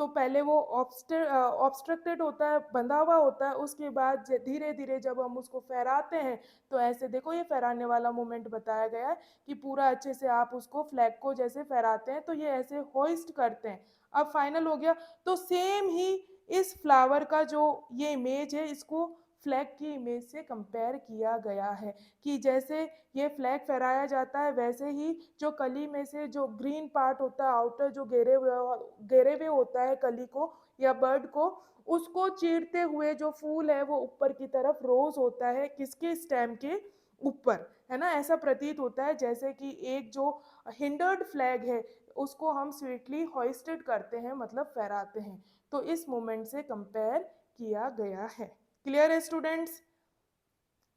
तो पहले वो ऑब्स्ट्रक्टेड होता है, बंधा हुआ होता है, उसके बाद धीरे धीरे जब हम उसको फहराते हैं तो ऐसे देखो ये फहराने वाला मोमेंट बताया गया है कि पूरा अच्छे से आप उसको फ्लैग को जैसे फहराते हैं तो ये ऐसे होइस्ट करते हैं। अब फाइनल हो गया। तो सेम ही इस फ्लावर का जो ये इमेज है इसको फ्लैग की इमेज से कंपेयर किया गया है कि जैसे ये फ्लैग फहराया जाता है वैसे ही जो कली में से जो ग्रीन पार्ट होता है आउटर जो घेरे हुए होता है कली को या बर्ड को, उसको चीरते हुए जो फूल है वो ऊपर की तरफ रोज होता है किसके स्टेम के ऊपर, है ना। ऐसा प्रतीत होता है जैसे कि एक जो हिंडर्ड फ्लैग है उसको हम स्वीटली होइस्टेड करते हैं, मतलब फहराते हैं। तो इस मोमेंट से कंपेयर किया गया है। क्लियर है स्टूडेंट्स?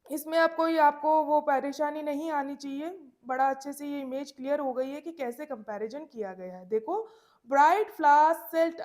इसमें आपको वो परेशानी नहीं आनी चाहिए। बड़ा अच्छे से ये इमेज क्लियर हो गई है कि कैसे कंपैरिजन किया गया है। देखो, ब्राइट फ्लावर्स सिल्ट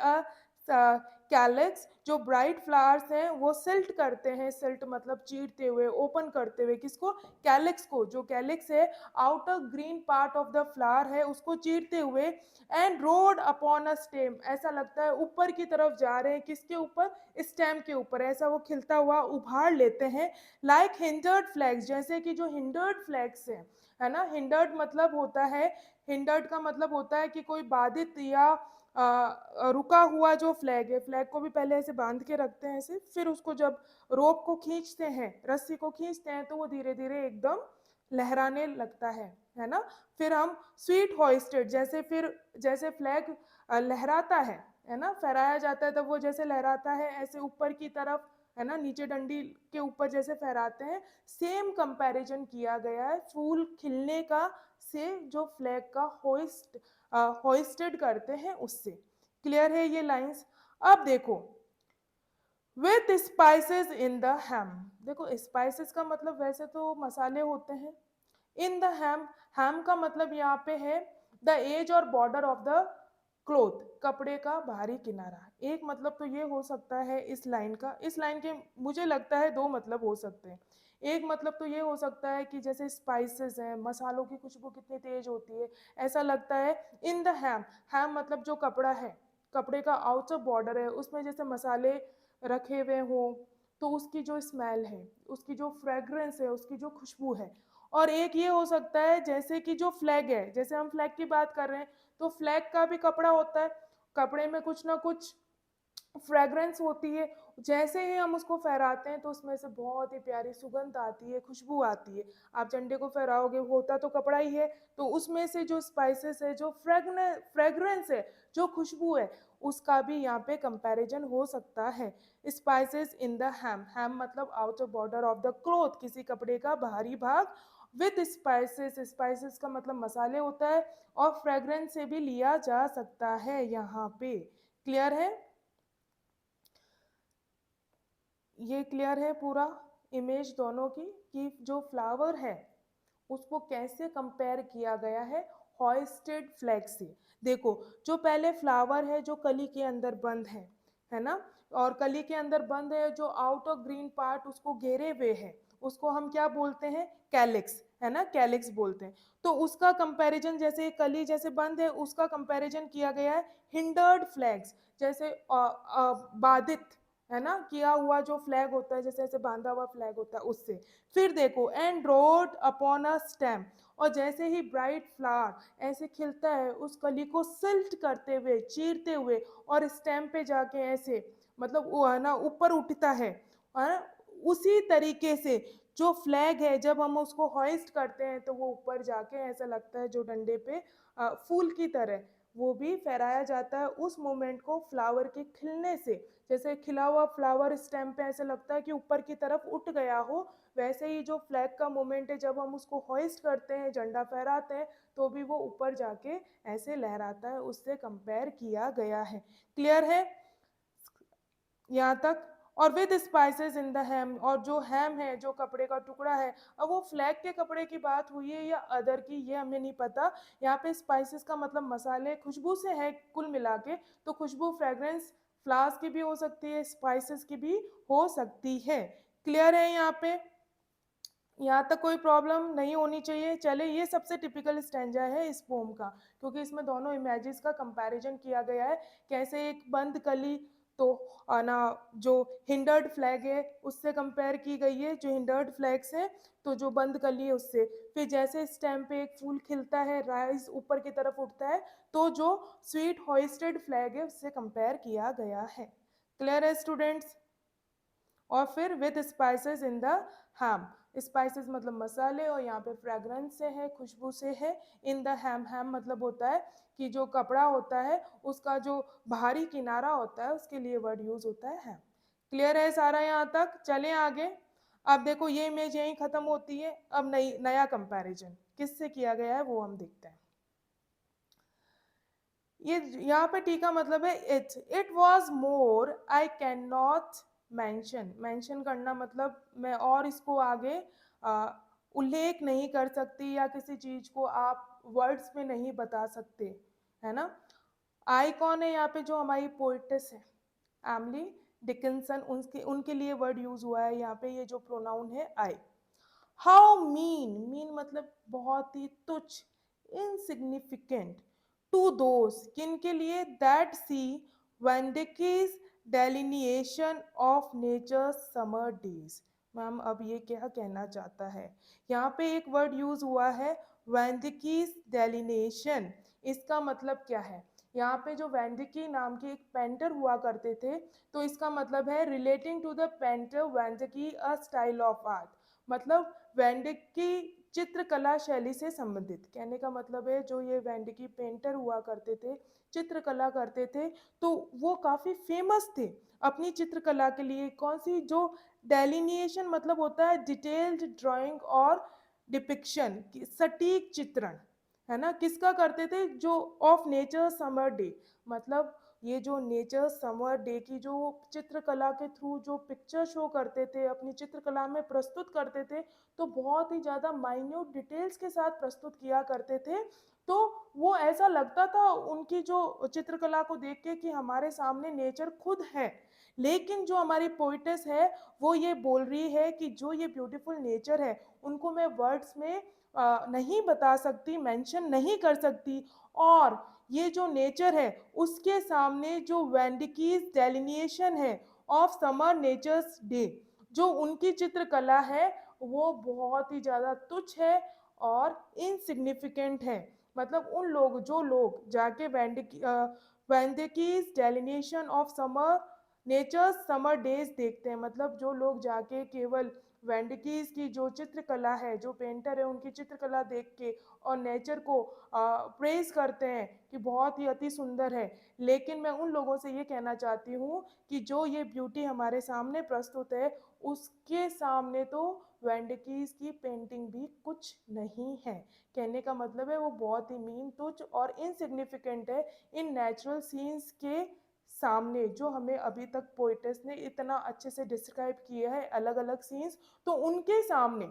कैलिक्स, जो ब्राइट फ्लावर्स हैं वो सिल्ट करते हैं, सिल्ट मतलब चीरते हुए, ओपन करते हुए, किसको? कैलिक्स को। जो कैलिक्स है outer green part of the flower है उसको चीरते हुए, and road upon a stem, ऐसा लगता है ऊपर की तरफ जा रहे हैं, किसके ऊपर? स्टेम के ऊपर, ऐसा वो खिलता हुआ उभार लेते हैं। लाइक हिंडर्ड फ्लैग्स, जैसे कि जो हिंडर्ड फ्लैग्स है ना। हिंडर्ड मतलब होता है, हिंडर्ड का मतलब होता है कि कोई बाधित या रुका हुआ जो फ्लैग है, फ्लैग को भी पहले ऐसे बांध के रखते हैं ऐसे, फिर उसको जब रोप को खींचते हैं, रस्सी को खींचते हैं तो वो धीरे धीरे एकदम लहराने लगता है ना। फिर हम स्वीट होइस्टेड, जैसे फिर जैसे फ्लैग लहराता है ना, फहराया जाता है तब वो जैसे लहराता है ऐसे ऊपर की तरफ, है ना, नीचे डंडी के ऊपर जैसे फहराते हैं, सेम कंपैरिजन किया गया है फूल खिलने का से जो फ्लैग का होइस्टेड करते हैं उससे। क्लियर है ये लाइंस? अब देखो, विथ स्पाइसेस इन द हैम, देखो स्पाइसेस का मतलब वैसे तो मसाले होते हैं। इन द हैम, हैम का मतलब यहाँ पे है द एज और बॉर्डर ऑफ द क्लोथ, कपड़े का बाहरी किनारा। एक मतलब तो ये हो सकता है इस लाइन का, इस लाइन के मुझे लगता है दो मतलब हो सकते हैं। एक मतलब तो ये हो सकता है कि जैसे स्पाइसेस हैं, मसालों की खुशबू कितनी तेज होती है, ऐसा लगता है इन द हैम। हैम मतलब जो कपड़ा है, कपड़े का आउटर बॉर्डर है, उसमें जैसे मसाले रखे हुए हों तो उसकी जो स्मेल है, उसकी जो फ्रेग्रेंस है, उसकी जो खुशबू है। और एक ये हो सकता है जैसे कि जो फ्लैग है, जैसे हम फ्लैग की बात कर रहे हैं तो फ्लैग का भी कपड़ा होता है, कपड़े में कुछ ना कुछ फ्रेग्रेंस होती है, जैसे ही हम उसको फहराते हैं तो उसमें से बहुत ही प्यारी सुगंध आती है, खुशबू आती है। आप झंडे को फहराओगे, होता तो कपड़ा ही है, तो उसमें से जो स्पाइसेस है, जो फ्रेग्रेंस है, जो खुशबू है, उसका भी यहाँ पे कंपैरिजन हो सकता है। स्पाइसेस इन द हैम, हैम मतलब outer border of the cloth, किसी कपड़े का बाहरी भाग। विथ स्पाइसेस, स्पाइसेस का मतलब मसाले होता है, और फ्रेग्रेंस से भी लिया जा सकता है यहाँ पे। क्लियर है? ये क्लियर है पूरा इमेज दोनों की, कि जो फ्लावर है उसको कैसे कंपेयर किया गया है हॉइस्टेड फ्लैग से। देखो, जो पहले फ्लावर है जो कली के अंदर बंद है ना, और कली के अंदर बंद है, जो आउटर ग्रीन पार्ट उसको घेरे हुए है, उसको हम क्या बोलते हैं? कैलिक्स, है ना, कैलिक्स बोलते हैं। तो उसका कंपैरिजन, जैसे कली जैसे बंद है उसका कंपैरिजन किया गया है हिंडर्ड फ्लैग्स, जैसे बाधित, है ना, किया हुआ जो फ्लैग होता है, जैसे ऐसे बांधा हुआ फ्लैग होता है उससे। फिर देखो, and road upon a stem, और जैसे ही ब्राइट फ्लावर ऐसे खिलता है उस कली को सिल्ट करते हुए, चीरते हुए, और स्टेम पे जाके ऐसे, मतलब वो है ना ऊपर उठता है। उसी तरीके से जो फ्लैग है जब हम उसको हॉइस्ट करते हैं तो वो ऊपर जाके ऐसा लगता है जो डंडे पे फूल की तरह वो भी फहराया जाता है। उस मोमेंट को फ्लावर के खिलने से, जैसे खिला हुआ फ्लावर स्टेम पे ऐसे लगता है कि ऊपर की तरफ उठ गया हो, वैसे ही जो फ्लैग का मोमेंट है जब हम उसको होइस्ट करते हैं, झंडा फहराते हैं, तो भी वो ऊपर जाके ऐसे लहराता है, उससे कंपेयर किया गया है। क्लियर है यहाँ तक? और विद स्पाइसेस इन द हैम, और जो हैम है, जो कपड़े का टुकड़ा है, अब वो फ्लैग के कपड़े की बात हुई है या अदर की, ये हमें नहीं पता। यहाँ पे स्पाइसेस का मतलब मसाले, खुशबू से है कुल मिला के, तो खुशबू फ्रेग्रेंस फ्लावर्स की भी हो सकती है, स्पाइसेस की भी हो सकती है। क्लियर है यहाँ पे? यहाँ तक कोई प्रॉब्लम नहीं होनी चाहिए। चले, ये सबसे टिपिकल स्टैंजा है इस पोम का, क्योंकि इसमें दोनों इमेजेस का कंपैरिजन किया गया है। कैसे एक बंद कली तो ना जो हिंडर्ड फ्लैग है उससे कंपेयर की गई है, जो हिंडर्ड फ्लैग्स है तो जो बंद कली है उससे। फिर जैसे स्टेम पे एक फूल खिलता है, राइज ऊपर की तरफ उठता है, तो जो स्वीट हॉइस्टेड फ्लैग है उससे कंपेयर किया गया है। क्लियर है स्टूडेंट्स? और फिर with spices in the ham, spices मतलब मसाले, और यहाँ पे फ्रेग्रेंस से है, खुशबू से है। इन द हैम, हैम मतलब होता है कि जो कपड़ा होता है उसका जो बाहरी किनारा होता है उसके लिए वर्ड यूज होता है हैम। क्लियर है सारा यहाँ तक? चलें आगे। अब देखो ये इमेज यहीं खत्म होती है, अब नया कंपैरिजन किससे किया गया है वो हम देखते हैं। ये यहाँ पे टी का मतलब है it was more, I can not mention, mention करना मतलब मैं और इसको आगे उल्लेख नहीं कर सकती, या किसी चीज को आप वर्ड्स में नहीं बता सकते, है ना। आई कौन है यहाँ पे? जो हमारी पोइटेस है एमली डिकिंसन, उनके लिए वर्ड यूज हुआ है यहाँ पे, ये जो प्रोनाउन है आई। हाउ मीन, मीन मतलब बहुत ही तुच्छ, इनसिग्निफिकेंट, टू दोस किन के लिए, that see Vandyke's delineation of nature summer days. Ma'am अब ये क्या कहना चाहता है? यहाँ पे एक वर्ड यूज हुआ है वेंडिकीज डेलिनेशन, इसका मतलब क्या है? यहाँ पे जो वेंडिकी नाम के एक पेंटर हुआ करते थे, तो इसका मतलब है relating to the painter Vandyke a style of art, मतलब वेंडिकी चित्रकला शैली से संबंधित। कहने का मतलब है जो ये वेंडिकी पेंटर हुआ करते थे, चित्रकला करते थे, तो वो काफी फेमस थे अपनी चित्रकला के लिए। कौन सी? जो डेलिनिएशन मतलब होता है डिटेल्ड ड्राइंग और डिपिक्शन, सटीक चित्रण, है ना। किसका करते थे? जो ऑफ नेचर समर डे, मतलब ये जो नेचर समर डे की जो चित्रकला के थ्रू जो पिक्चर शो करते थे, अपनी चित्रकला में प्रस्तुत करते थे, तो बहुत ही ज़्यादा माइन्यूट डिटेल्स के साथ प्रस्तुत किया करते थे। तो वो ऐसा लगता था उनकी जो चित्रकला को देख के कि हमारे सामने नेचर खुद है। लेकिन जो हमारी पोइटेस है वो ये बोल रही है कि जो ये ब्यूटीफुल नेचर है उनको मैं वर्ड्स में नहीं बता सकती, मेंशन नहीं कर सकती, और ये जो नेचर है उसके सामने जो वेंडिकीज डेलिनिएशन है ऑफ समर नेचर्स डे, जो उनकी चित्रकला है वो बहुत ही ज़्यादा तुच्छ है और इनसिग्निफिकेंट है। मतलब उन लोग, जो लोग जाके Vandyke's delineation of summer nature's summer days देखते हैं, मतलब जो लोग जाके केवल वेंडिकीज की जो चित्रकला है, जो पेंटर है उनकी चित्रकला देख के और नेचर को प्रेज करते हैं कि बहुत ही अति सुंदर है। लेकिन मैं उन लोगों से ये कहना चाहती हूँ कि जो ये ब्यूटी हमारे सामने प्रस्तुत है उसके सामने तो वेंडिकीज की पेंटिंग भी कुछ नहीं है। कहने का मतलब है वो बहुत ही मीन, तुच्छ और इनसिग्निफिकेंट है इन नेचुरल सीन्स के सामने, जो हमें अभी तक पोइटस ने इतना अच्छे से डिस्क्राइब किया है अलग अलग सीन्स, तो उनके सामने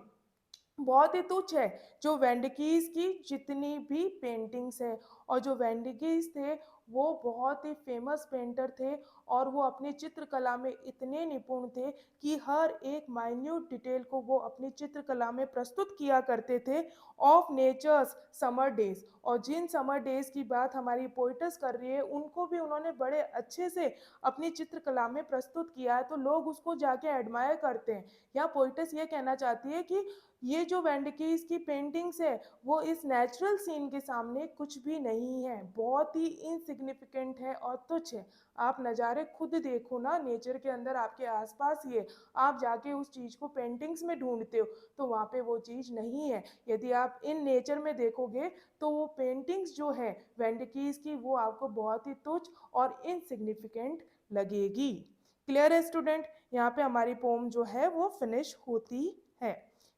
बहुत ही तुच्छ है जो वेंडिकीज की जितनी भी पेंटिंग्स है। और जो वेंडिकीज थे वो बहुत ही फेमस पेंटर थे, और वो अपनी चित्रकला में इतने निपुण थे कि हर एक माइन्यूट डिटेल को वो अपनी चित्रकला में प्रस्तुत किया करते थे ऑफ नेचर्स समर डेज। और जिन समर डेज की बात हमारी पोइटस कर रही है उनको भी उन्होंने बड़े अच्छे से अपनी चित्रकला में प्रस्तुत किया है, तो लोग उसको जाके एडमायर करते हैं। यहाँ पोइटस ये कहना चाहती है कि ये जो वेंडिकीज की पेंटिंग्स है वो इस नेचुरल सीन के सामने कुछ भी नहीं है, बहुत ही इनसिग्निफिकेंट है और तुच्छ है। आप नज़ारे खुद देखो ना नेचर के अंदर आपके आसपास ही है, आप जाके उस चीज़ को पेंटिंग्स में ढूंढते हो तो वहाँ पे वो चीज़ नहीं है। यदि आप इन नेचर में देखोगे तो वो पेंटिंग्स जो है वेंडिकीज की वो आपको बहुत ही तुच्छ और इनसिग्निफिकेंट लगेगी। क्लियर है स्टूडेंट? यहाँ पे हमारी पोम जो है वो फिनिश होती है।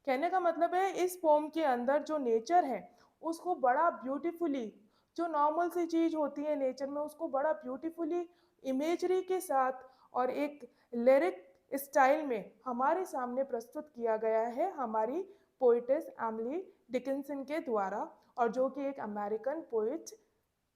कहने का मतलब है इस पोम के अंदर जो नेचर है उसको बड़ा ब्यूटीफुली, जो नॉर्मल सी चीज होती है नेचर में उसको बड़ा ब्यूटीफुली इमेजरी के साथ और एक लिरिक स्टाइल में हमारे सामने प्रस्तुत किया गया है हमारी पोइटेस एमिली डिकिंसन के द्वारा, और जो कि एक अमेरिकन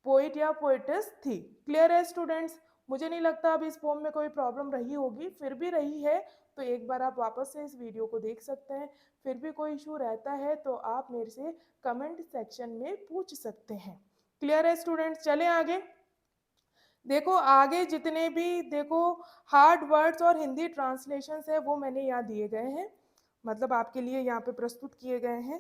पोइट या पोइटेस थी। क्लियर है स्टूडेंट्स? मुझे नहीं लगता अब इस पोम में कोई प्रॉब्लम रही होगी, फिर भी रही है तो एक बार आप वापस से इस वीडियो को देख सकते हैं। फिर भी कोई इशू रहता है तो आप मेरे से कमेंट सेक्शन में पूछ सकते हैं। क्लियर है स्टूडेंट्स? चलें आगे। देखो आगे जितने भी देखो हार्ड वर्ड्स और हिंदी ट्रांसलेशंस है वो मैंने यहाँ दिए गए हैं, मतलब आपके लिए यहाँ पे प्रस्तुत किए गए हैं।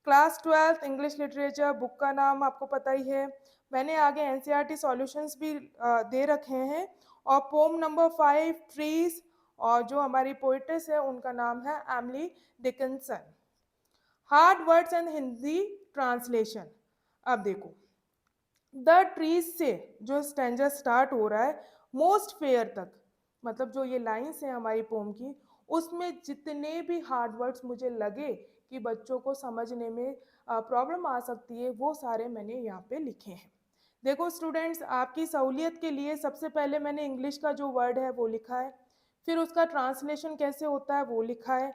क्लास 12 इंग्लिश लिटरेचर बुक का नाम आपको पता ही है। मैंने आगे एनसीईआरटी सॉल्यूशंस भी दे रखे हैं। और पोम नंबर 5 ट्रीज, और जो हमारी पोइट्रेस है उनका नाम है Emily Dickinson. Hard words and Hindi translation. अब देखो द ट्रीज से जो स्टैंजा स्टार्ट हो रहा है मोस्ट फेयर तक, मतलब जो ये लाइन्स हैं हमारी पोम की, उसमें जितने भी हार्ड वर्ड्स मुझे लगे कि बच्चों को समझने में प्रॉब्लम आ सकती है वो सारे मैंने यहाँ पे लिखे हैं। देखो स्टूडेंट्स, आपकी सहूलियत के लिए सबसे पहले मैंने इंग्लिश का जो वर्ड है वो लिखा है, फिर उसका ट्रांसलेशन कैसे होता है वो लिखा है,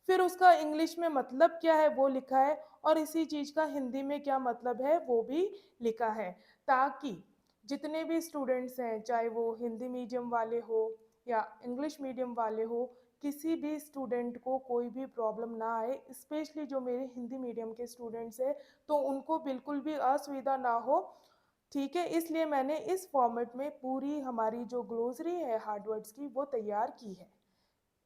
फिर उसका इंग्लिश में मतलब क्या है वो लिखा है, और इसी चीज़ का हिंदी में क्या मतलब है वो भी लिखा है, ताकि जितने भी स्टूडेंट्स हैं चाहे वो हिंदी मीडियम वाले हो या इंग्लिश मीडियम वाले हो, किसी भी स्टूडेंट को कोई भी प्रॉब्लम ना आए। स्पेशली जो मेरे हिंदी मीडियम के स्टूडेंट्स हैं तो उनको बिल्कुल भी असुविधा ना हो। ठीक है, इसलिए मैंने इस फॉर्मेट में पूरी हमारी जो ग्लोसरी है हार्ड वर्ड्स की वो तैयार की है।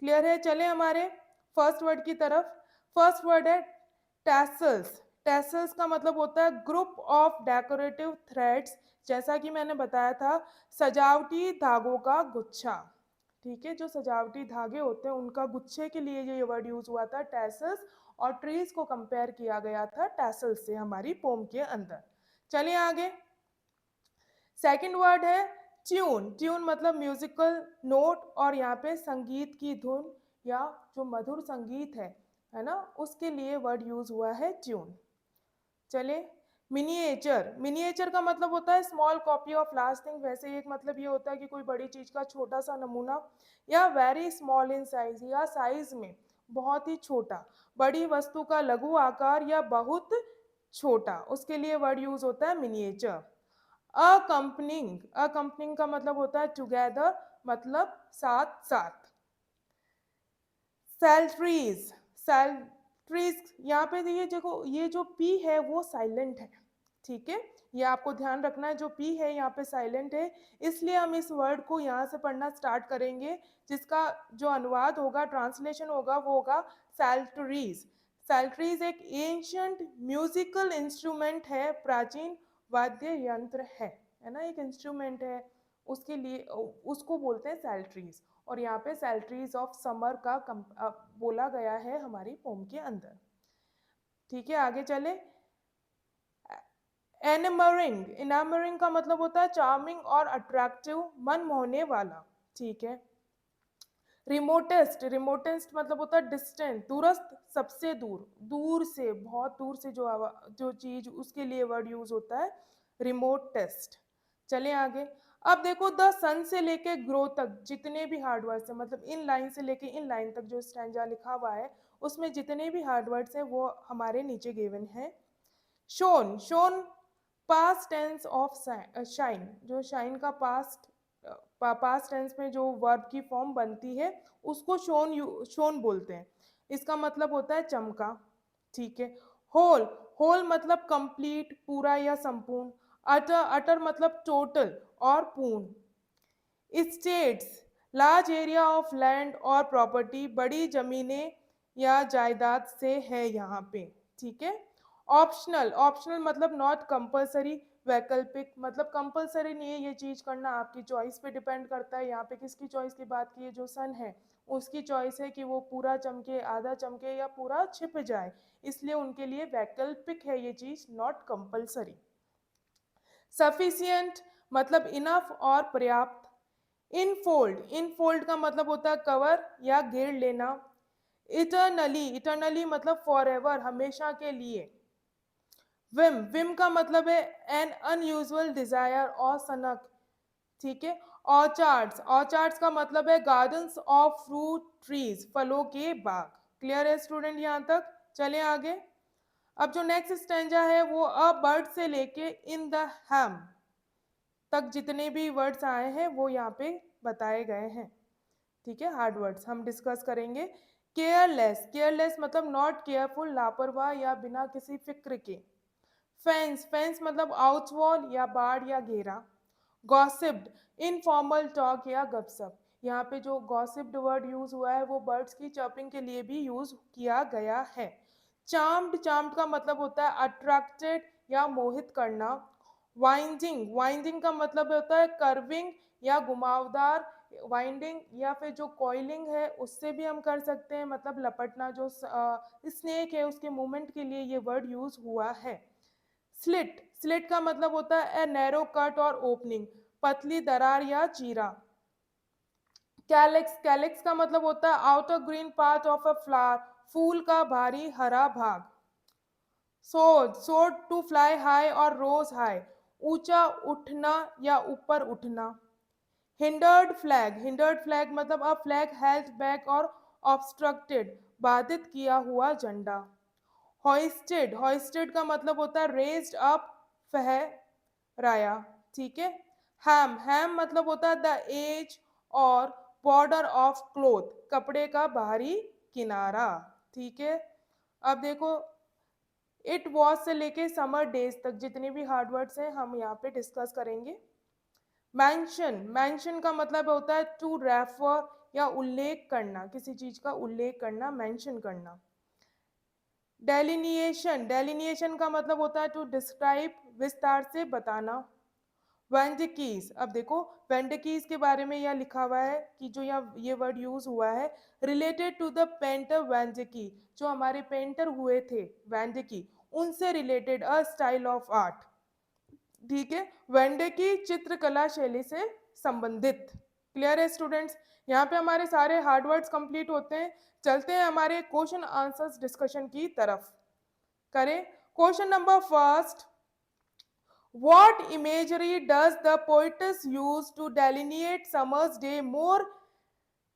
क्लियर है? चले हमारे फर्स्ट वर्ड की तरफ। फर्स्ट वर्ड है टैसल्स। टैसल्स का मतलब होता है ग्रुप ऑफ डेकोरेटिव थ्रेड्स, जैसा कि मैंने बताया था सजावटी धागों का गुच्छा। ठीक है, जो सजावटी धागे होते हैं उनका गुच्छे के लिए ये वर्ड यूज हुआ था टैसल्स, और ट्रीज को कंपेयर किया गया था टैसल्स से हमारी पोम के अंदर। चलिए आगे। सेकंड वर्ड है ट्यून। ट्यून मतलब म्यूजिकल नोट, और यहाँ पे संगीत की धुन या जो मधुर संगीत है ना, उसके लिए वर्ड यूज हुआ है ट्यून। चले मिनिएचर। मिनिएचर का मतलब होता है small copy of large thing. वैसे एक मतलब ये होता है कि कोई बड़ी चीज का छोटा सा नमूना, या वेरी स्मॉल इन साइज, या साइज में बहुत ही छोटा, बड़ी वस्तु का लघु आकार या बहुत छोटा, उसके लिए वर्ड यूज होता है मिनिएचर। अकम्पनिंग। अकम्पनिंग का मतलब होता है टुगेदर, मतलब साथ साथ। सैलट्रीज। सैलट्रीज यहाँ पे ये देखो ये जो पी है वो साइलेंट है। ठीक है, ये आपको ध्यान रखना है, जो पी है यहाँ पे साइलेंट है, इसलिए हम इस वर्ड को यहाँ से पढ़ना स्टार्ट करेंगे, जिसका जो अनुवाद होगा, ट्रांसलेशन होगा, वो होगा सैलट्रीज। सैलट्रीज एक एंशियंट म्यूजिकल इंस्ट्रूमेंट है, प्राचीन वाद्य यंत्र है ना, एक इंस्ट्रूमेंट है, उसके लिए उसको बोलते हैं सैलट्रीज। और यहाँ पे सैलट्रीज ऑफ समर का बोला गया है हमारी पोम के अंदर। ठीक है, आगे चले। एनमरिंग। इनामरिंग का मतलब होता है चार्मिंग और अट्रैक्टिव, मन मोहने वाला। ठीक है। रिमोटेस्ट। रिमोटेस्ट मतलब होता है डिस्टेंट, दूरस्थ, सबसे दूर, दूर से, बहुत दूर से जो चीज, उसके लिए वर्ड यूज होता है रिमोटेस्ट। चलें आगे। अब देखो द सन से लेके ग्रो तक जितने भी हार्ड वर्ड्स हैं, मतलब इन लाइन से लेके इन लाइन तक जो स्टैंजा लिखा हुआ है उसमें जितने भी हार्ड वर्ड्स हैं वो हमारे नीचे गिवन है। Shone. Shone past tense of shine, जो शाइन का पास्ट टेंस में जो वर्ब की फॉर्म बनती है उसको शोन बोलते हैं। इसका मतलब होता है चमका। ठीक है। होल। होल मतलब कंप्लीट, पूरा या संपूर्ण। अटर। अटर मतलब टोटल और पूर्ण। States large area of land और प्रॉपर्टी, बड़ी जमीनें या जायदाद से है यहाँ पे। ठीक है। ऑप्शनल। ऑप्शनल मतलब नॉट कंपलसरी, वैकल्पिक, मतलब कंपलसरी नहीं है ये चीज करना, आपकी चॉइस पे डिपेंड करता है। यहाँ पे किसकी चॉइस की बात की है? जो सन है उसकी चॉइस है कि वो पूरा चमके, आधा चमके या पूरा छिप जाए, इसलिए उनके लिए वैकल्पिक है ये चीज, नॉट कंपलसरी। सफिशियंट मतलब इनफ और पर्याप्त। इनफोल्ड। इनफोल्ड का मतलब होता है कवर या घेर लेना। इटरनली। इटरनली मतलब फॉरएवर, हमेशा के लिए। विम। विम का मतलब है एन अनयूजुअल डिजायर और सनक। ठीक है। ऑर्चार्ड्स। ऑर्चार्ड्स का मतलब है गार्डन्स ऑफ फ्रूट ट्रीज, फलों के बाग। क्लियर है स्टूडेंट यहाँ तक? चलें आगे। अब जो नेक्स्ट स्टैंजा है वो अ बर्ड से लेके इन द हैम। तक जितने भी वर्ड्स आए हैं वो यहाँ पे बताए गए हैं। ठीक है, हार्ड वर्ड्स हम डिस्कस करेंगे। केयरलेस, केयरलेस मतलब नॉट केयरफुल, लापरवाह या बिना किसी फिक्र के। फेंस, फेंस मतलब आउट वॉल या बाड़ या घेरा। गॉसिप्ड, इनफॉर्मल टॉक या गपशप। यहाँ पे जो गॉसिप्ड वर्ड यूज हुआ है वो बर्ड्स की चर्पिंग के लिए भी यूज किया गया है। चार्म्ड, चार्म्ड का मतलब होता है अट्रैक्टेड या मोहित करना। वाइंडिंग, वाइंडिंग का मतलब होता है कर्विंग या घुमावदार। वाइंडिंग या फिर जो कॉइलिंग है उससे भी हम कर सकते हैं, मतलब लपटना। जो स्नेक है उसके मूवमेंट के लिए ये वर्ड यूज हुआ है। स्लिट, स्लिट का मतलब होता है ए नैरो कट और ओपनिंग, पतली दरार या चीरा। कैलिक्स, कैलिक्स का मतलब होता है outer green part of a flower, फूल का भारी हरा भाग। सोड, सोड टू फ्लाई हाई और रोज हाई, ऊंचा उठना या ऊपर उठना। हिंडर्ड फ्लैग, हिंडर्ड फ्लैग मतलब अ फ्लैग हेल्ड बैक और ऑब्स्ट्रक्टेड, बाधित किया हुआ झंडा। हॉइस्टेड, हॉइस्टेड का मतलब होता है रेज्ड अप, फहराया। ठीक है। हैम, हैम मतलब होता है द एज और बॉर्डर ऑफ क्लोथ, कपड़े का बाहरी किनारा। ठीक है। अब देखो, इट वॉज से लेके समर डेज तक जितने भी हार्ड वर्ड्स हैं हम यहाँ पे डिस्कस करेंगे। मेंशन, मेंशन का मतलब होता है टू रेफर या उल्लेख करना, किसी चीज का उल्लेख करना, मेंशन करना। डेलिनिएशन, डेलिनिएशन का मतलब होता है टू डिस्क्राइब, विस्तार से बताना। वेंडिकीज, अब देखो वेंडिकीज के बारे में यह लिखा हुआ है कि जो यहाँ ये वर्ड यूज हुआ है, रिलेटेड टू द पेंटर वेंडिकी, जो हमारे पेंटर हुए थे वेंडिकी, उनसे related a style of art. ठीक है, वेंडे की चित्रकला शैली से संबंधित। क्लियर है स्टूडेंट्स? यहाँ पे हमारे सारे हार्ड वर्ड्स कंप्लीट होते हैं। चलते हैं हमारे क्वेश्चन आंसर्स डिस्कशन की तरफ। करें question number first. What imagery does the poetess use to delineate summer's day more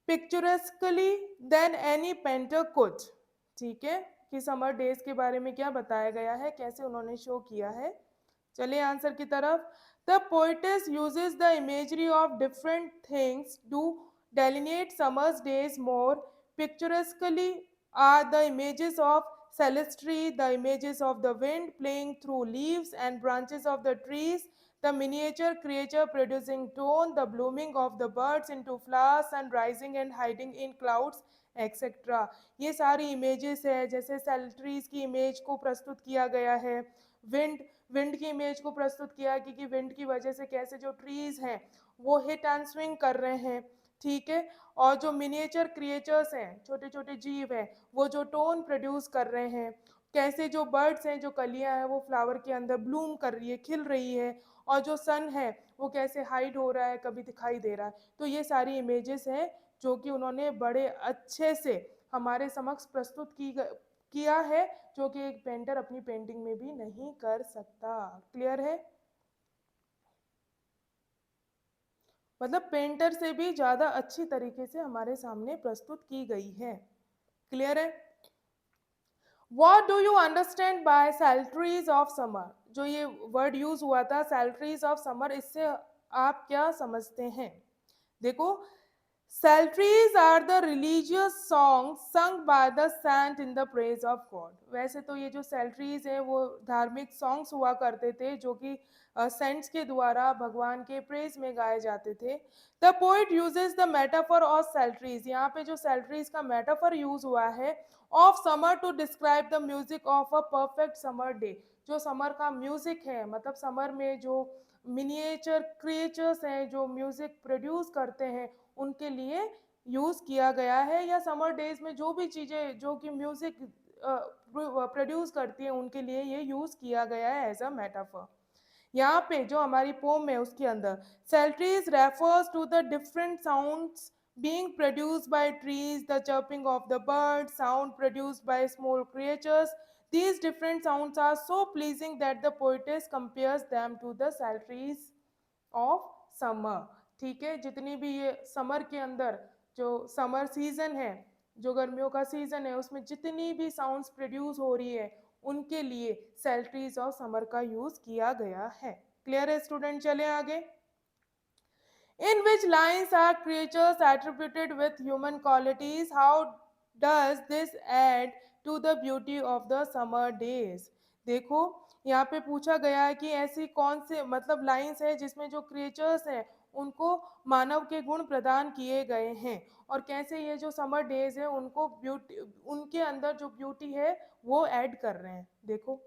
picturesquely than any painter could? ठीक है, कि समर डेज के बारे में क्या बताया गया है, कैसे उन्होंने शो किया है। चलिए आंसर की तरफ। The poetess uses the imagery of different things to delineate summer's days more picturesquely are the images of celestry, the images of the wind playing through leaves and branches of the trees, the miniature creature producing tone, the blooming of the birds into flowers and rising and hiding in clouds, etc. ये सारी images है। जैसे सेलेट्रीज की image को प्रस्तुत किया गया है, विंड, विंड की इमेज को प्रस्तुत किया कि विंड की वजह से कैसे जो ट्रीज हैं वो हिट एंड स्विंग कर रहे हैं। ठीक है। और जो मिनिएचर क्रिएचर्स हैं, छोटे छोटे जीव हैं, वो जो टोन प्रोड्यूस कर रहे हैं, कैसे जो बर्ड्स हैं, जो कलियां हैं वो फ्लावर के अंदर ब्लूम कर रही है, खिल रही है, और जो सन है वो कैसे हाइड हो रहा है, कभी दिखाई दे रहा है। तो ये सारी इमेजेस हैं जो कि उन्होंने बड़े अच्छे से हमारे समक्ष प्रस्तुत किया है, जो कि एक पेंटर अपनी पेंटिंग में भी नहीं कर सकता। क्लियर है? मतलब पेंटर से भी ज्यादा अच्छी तरीके से हमारे सामने प्रस्तुत की गई है। क्लियर है? What do you understand by saltaries of summer? जो ये वर्ड यूज हुआ था saltaries of summer, इससे आप क्या समझते हैं? देखो, Psalteries are the religious songs sung by the saint in the praise of God. वैसे तो ये जो Psalteries हैं वो धार्मिक सॉन्ग्स हुआ करते थे जो कि सेंट्स के द्वारा भगवान के प्रेज में गाए जाते थे। The poet uses the metaphor of Psalteries. यहाँ पे जो Psalteries का मेटाफर यूज हुआ है of summer to describe the music of a perfect summer day. जो समर का म्यूजिक है, मतलब समर में जो मिनिएचर क्रिएचर्स हैं जो म्यूजिक प्रोड्यूस करते हैं उनके लिए यूज किया गया है, या समर डेज में जो भी चीजें जो कि म्यूजिक प्रोड्यूस करती है उनके लिए ये यूज किया गया है एज अ मेटाफर। यहाँ पे जो हमारी पोम है उसके अंदर celestries refers to the different sounds being produced by trees, the chirping of the birds, sound produced by small creatures. These different sounds are so pleasing that the poetess compares them to the saltaries of summer. ठीक है, जितनी भी ये summer के अंदर जो summer season है, जो गर्मियों का सीजन है, उसमें जितनी भी साउंड्स प्रोड्यूस हो रही है उनके लिए सेल्ट्रीज ऑफ समर का यूज किया गया है। क्लियर है स्टूडेंट? चले आगे। in which lines are creatures attributed with human qualities. How does this add to the beauty of the summer days? देखो यहाँ पे पूछा गया है कि ऐसी कौन से मतलब लाइंस है जिसमें जो क्रिएचर्स हैं उनको मानव के गुण प्रदान किए गए हैं और कैसे ये जो समर डेज है उनको ब्यूटी उनके अंदर जो ब्यूटी है वो ऐड कर रहे हैं। देखो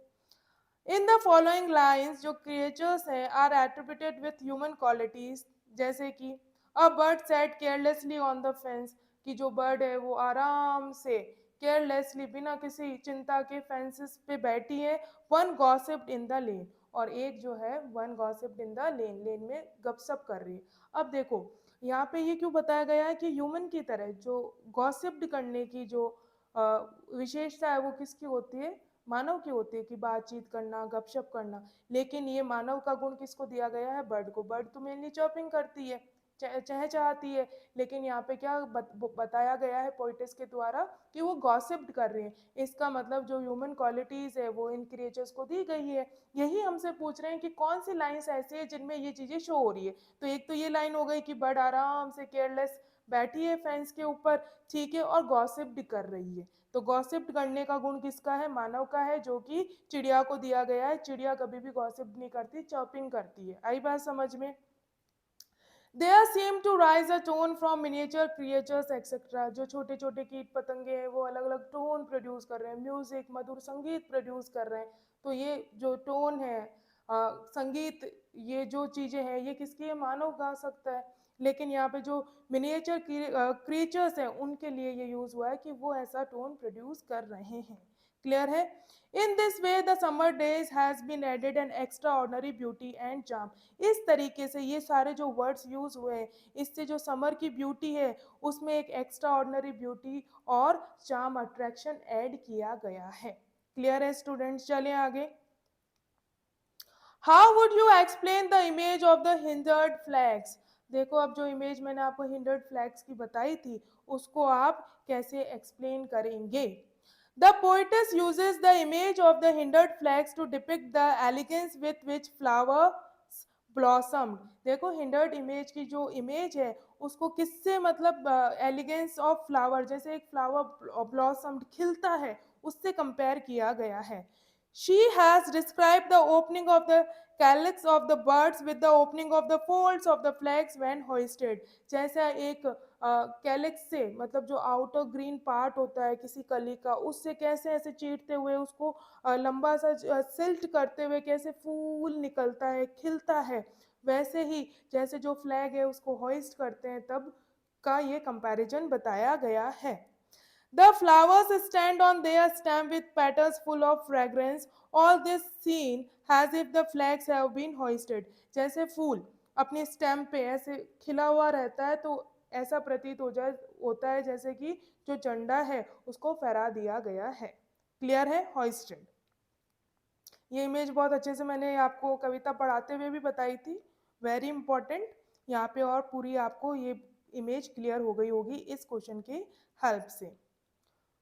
इन द फॉलोइंग लाइन्स जो क्रिएचर्स हैं are attributed with human qualities, जैसे कि a bird set carelessly on the fence, कि जो बर्ड है वो आराम से केयरलेसली बिना किसी चिंता के फेंसेस पे बैठी है। वन गॉसिप्ड इन द लेन, और एक जो है वन गॉसिप्ड इन द लेन, लेन में गपशप कर रही है। अब देखो यहाँ पे ये क्यों बताया गया है कि ह्यूमन की तरह जो गॉसिप्ड करने की जो विशेषता है वो किसकी होती है, मानव की होती है कि बातचीत करना गपशप करना। लेकिन ये मानव का गुण किसको दिया गया है, बर्ड को। बर्ड तो मेनली चॉपिंग करती है, चहचहाती है, लेकिन यहाँ पे क्या बताया गया है पोइटिस के द्वारा कि वो गॉसिप्ड कर रहे हैं। इसका मतलब जो ह्यूमन क्वालिटीज है वो इन क्रिएचर्स को दी गई है। यही हमसे पूछ रहे हैं कि कौन सी लाइन्स ऐसी है जिनमें ये चीजें शो हो रही है। तो एक तो ये लाइन हो गई कि बर्ड आराम से केयरलेस बैठी है फेंस के ऊपर, ठीक है, और गॉसिप्ड कर रही है। तो गॉसिप करने का गुण किसका है, मानव का है, जो कि चिड़िया को दिया गया है। चिड़िया कभी भी गॉसिप नहीं करती, चॉपिंग करती है। आई बात समझ में? There seem to rise a tone from miniature creatures etc. जो छोटे छोटे कीट पतंगे हैं वो अलग अलग टोन प्रोड्यूस कर रहे हैं, म्यूजिक मधुर संगीत प्रोड्यूस कर रहे हैं। तो ये जो टोन है संगीत, ये जो चीजें हैं ये किसकी है, मानव गा सकता है। लेकिन यहाँ पे जो मिनिएचर क्रिएचर्स हैं उनके लिए ये यूज हुआ है कि वो ऐसा टोन प्रोड्यूस कर रहे हैं। क्लियर है? In this way the summer days has been added an extraordinary beauty and charm. इस तरीके से ये सारे जो वर्ड्स यूज हुए हैं इससे जो समर की ब्यूटी है उसमें एक एक्स्ट्रा ऑर्डनरी ब्यूटी और चार्म अट्रैक्शन ऐड किया गया है। क्लियर है स्टूडेंट्स? चलें आगे। How would you explain the image of the hindered flags? देखो अब जो इमेज मैंने आपको हिंडर्ड फ्लैग्स की बताई थी उसको आप कैसे एक्सप्लेन करेंगे? The poetess uses the image of the hindered flags to depict the elegance with which flowers blossomed. देखो hindered image की जो इमेज है उसको किससे मतलब एलिगेंस ऑफ फ्लावर, जैसे एक फ्लावर ब्लॉसम्ड खिलता है, उससे कंपेयर किया गया है। She has described the opening of the calyx of the birds with the opening of the folds of the flags when hoisted. जैसा एक कैलिक्स से मतलब जो आउटर ग्रीन पार्ट होता है किसी कली का, उससे कैसे ऐसे चीरते हुए उसको लंबा सा सिल्ट करते हुए कैसे फूल निकलता है, खिलता है, वैसे ही जैसे जो फ्लैग है उसको होइस्ट करते हैं तब का ये कंपैरिजन बताया गया है। The flowers stand on their stem with petals full of fragrance. All this seen as if the flags have been hoisted. जैसे फूल अपने स्टेम पे ऐसे खिला हुआ रहता है तो ऐसा प्रतीत होता है जैसे कि जो झंडा है उसको फहरा दिया गया है। क्लियर है? होइस्टेड। ये इमेज बहुत अच्छे से मैंने आपको कविता पढ़ाते हुए भी बताई थी, वेरी इंपॉर्टेंट। यहाँ पे और पूरी आपको ये इमेज क्लियर हो गई होगी इस क्वेश्चन की हेल्प से।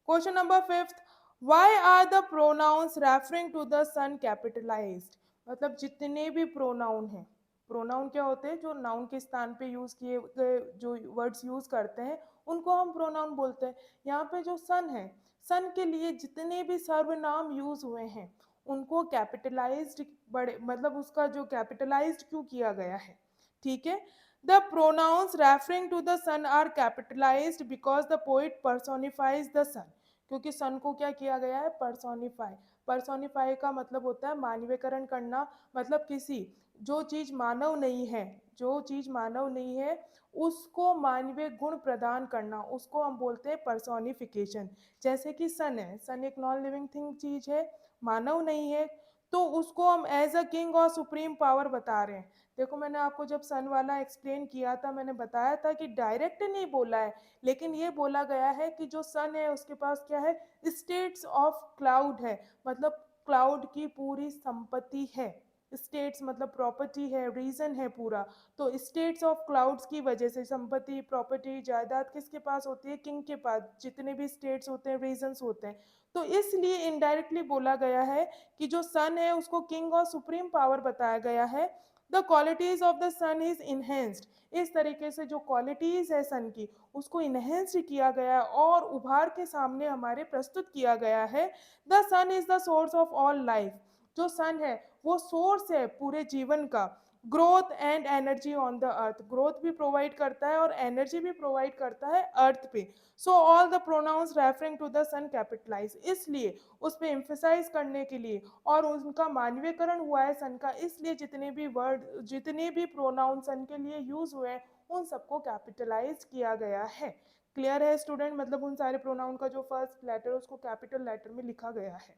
Question number 5, why are the pronouns referring to the sun capitalized? मतलब जितने भी प्रोनाउन हैं, प्रोनाउन क्या होते हैं, जो नाउन के स्थान पे यूज किए गए जो वर्ड्स यूज करते हैं उनको हम प्रोनाउन बोलते हैं। यहाँ पे जो सन है, सन के लिए जितने भी सर्वनाम यूज हुए हैं उनको कैपिटलाइज्ड, बड़े मतलब उसका जो कैपिटलाइज्ड क्यों किया गया है, ठीक है। The pronouns referring to the sun are capitalized because the poet personifies the sun. क्योंकि सन को क्या किया गया है, पर्सोनिफाई। पर्सोनिफाई का मतलब होता है मानवीकरण करना, मतलब किसी जो चीज मानव नहीं है, जो चीज मानव नहीं है उसको मानवीय गुण प्रदान करना, उसको हम बोलते हैं पर्सोनिफिकेशन। जैसे कि सन है, सन एक नॉन लिविंग थिंग चीज है, मानव नहीं है, तो उसको हम एज अ किंग और सुप्रीम पावर बता रहे हैं। देखो मैंने आपको जब सन वाला एक्सप्लेन किया था मैंने बताया था कि डायरेक्ट नहीं बोला है, लेकिन ये बोला गया है कि जो सन है उसके पास क्या है, स्टेट्स ऑफ क्लाउड है, मतलब क्लाउड की पूरी संपत्ति है, स्टेट्स मतलब प्रॉपर्टी है, रीजन है पूरा। तो स्टेट्स ऑफ क्लाउड्स की वजह से संपत्ति, प्रॉपर्टी, जायदाद किसके पास होती है? किंग के पास। जितने भी स्टेट्स होते हैं, रीजन्स होते हैं। तो इसलिए इनडायरेक्टली बोला गया है कि जो सन है उसको किंग और सुप्रीम पावर बताया गया है। The qualities of the sun is enhanced. इस तरीके से जो क्वालिटीज है सन की उसको इनहेंस्ड किया गया और उभार के सामने हमारे प्रस्तुत किया गया है। The sun is the source of all life. जो सन है वो सोर्स है पूरे जीवन का। Growth and energy on the earth, growth भी प्रोवाइड करता है और एनर्जी भी प्रोवाइड करता है अर्थ पे। So all the pronouns referring to the sun capitalize, इसलिए उस पर एम्फेसाइज करने के लिए और उनका मानवीयकरण हुआ है सन का, इसलिए जितने भी वर्ड, जितने भी प्रोनाउन सन के लिए यूज हुए हैं उन सबको कैपिटलाइज किया गया है। क्लियर है स्टूडेंट? मतलब उन सारे प्रोनाउन का जो फर्स्ट लेटर उसको कैपिटल लेटर में लिखा गया है।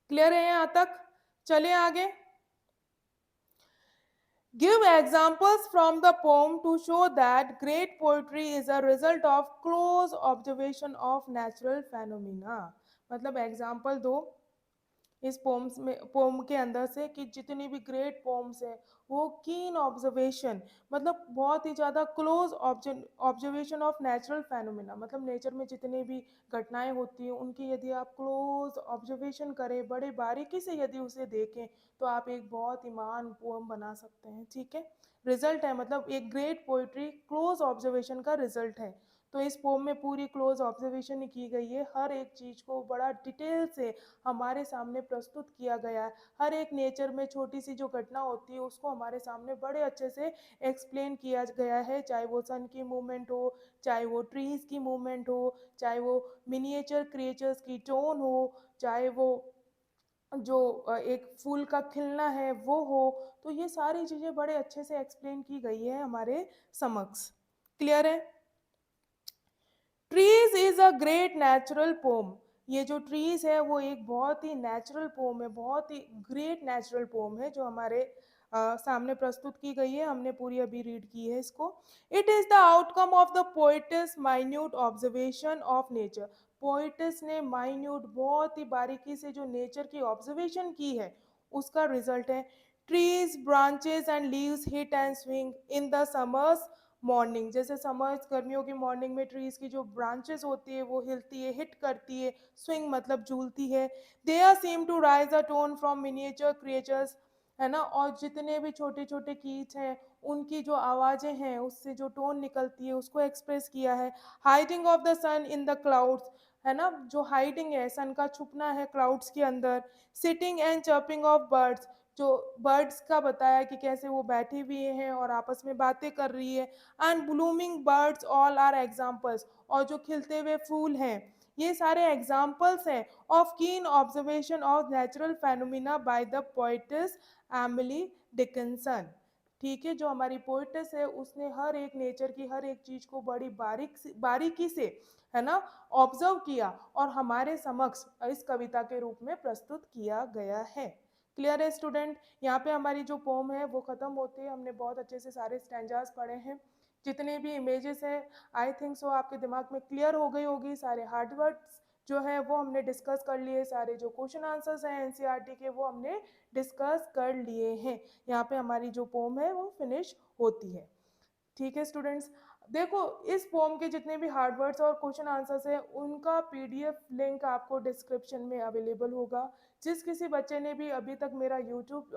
क्लियर है यहां तक? चलिए आगे। Give examples from the poem to show that great poetry is a result of close observation of natural phenomena। मतलब एग्जाम्पल दो इस पोम्स में, पोम के अंदर से, कि जितनी भी ग्रेट पोम्स है वो कीन ऑब्जर्वेशन, मतलब बहुत ही ज़्यादा close observation of natural phenomena, मतलब नेचर में जितनी भी घटनाएं होती हैं उनकी यदि आप क्लोज ऑब्जर्वेशन करें, बड़े बारीकी से यदि उसे देखें तो आप एक बहुत ही महान पोम बना सकते हैं। ठीक है, रिजल्ट है, मतलब एक ग्रेट पोइट्री क्लोज ऑब्जर्वेशन का रिजल्ट है। तो इस पोम में पूरी क्लोज ऑब्जर्वेशन की गई है, हर एक चीज़ को बड़ा डिटेल से हमारे सामने प्रस्तुत किया गया है। हर एक नेचर में छोटी सी जो घटना होती है उसको हमारे सामने बड़े अच्छे से एक्सप्लेन किया गया है, चाहे वो सन की मूवमेंट हो, चाहे वो ट्रीज की मूवमेंट हो, चाहे वो मिनिएचर क्रिएचर्स की टोन हो, चाहे वो जो एक फूल का खिलना है वो हो। तो ये सारी चीज़ें बड़े अच्छे से एक्सप्लेन की गई है हमारे समक्ष। क्लियर है? Trees is a great natural poem. ये जो ट्रीज है वो एक बहुत ही नेचुरल पोम है, बहुत ही ग्रेट नेचुरल पोम है जो हमारे सामने प्रस्तुत की गई है। हमने पूरी अभी रीड की है इसको। It is the outcome of the poet's minute observation of nature. Poet's ने माइन्यूट, बहुत ही बारीकी से जो नेचर की ऑब्जर्वेशन की है उसका रिजल्ट है। Trees branches and leaves hit and swing in the summers morning. जैसे समर्स, गर्मियों की मॉर्निंग में ट्रीज की जो ब्रांचेस होती है वो हिलती है, हिट करती है, स्विंग मतलब झूलती है। They are seem to raise a tone from miniature creatures, है ना। और जितने भी छोटे छोटे कीट हैं उनकी जो आवाजें हैं उससे जो टोन निकलती है उसको एक्सप्रेस किया है। Hiding of the sun in the clouds, है ना, जो हाइडिंग है, सन का छुपना है क्लाउड्स के अंदर। Sitting and chirping of birds, जो बर्ड्स का बताया कि कैसे वो बैठे हुए हैं और आपस में बातें कर रही है। And blooming birds all are examples, और जो खिलते हुए फूल हैं ये सारे एग्जाम्पल्स हैं ऑफ कीन observation of natural phenomena by the poet's Emily Dickinson. ठीक है, जो हमारी पोइटस है उसने हर एक नेचर की हर एक चीज को बड़ी बारीकी से, है ना, ऑब्जर्व किया और हमारे समक्ष इस कविता के रूप में प्रस्तुत किया गया है। क्लियर है स्टूडेंट? यहाँ पे हमारी जो पोम है वो खत्म होती है। हमने बहुत अच्छे से सारे स्टैंजास पढ़े हैं, जितने भी इमेजेस हैं आई थिंक सो आपके दिमाग में क्लियर हो गई होगी। सारे हार्ड वर्ड्स जो है वो हमने डिस्कस कर लिए, सारे जो क्वेश्चन आंसर्स हैं एनसीईआरटी के वो हमने डिस्कस कर लिए हैं। यहाँ पे हमारी जो पोम है वो फिनिश होती है। ठीक है स्टूडेंट्स, देखो इस पोम के जितने भी हार्ड वर्ड्स और क्वेश्चन आंसर्स हैं उनका पीडीएफ लिंक आपको डिस्क्रिप्शन में अवेलेबल होगा। जिस किसी बच्चे ने भी अभी तक मेरा यूट्यूब,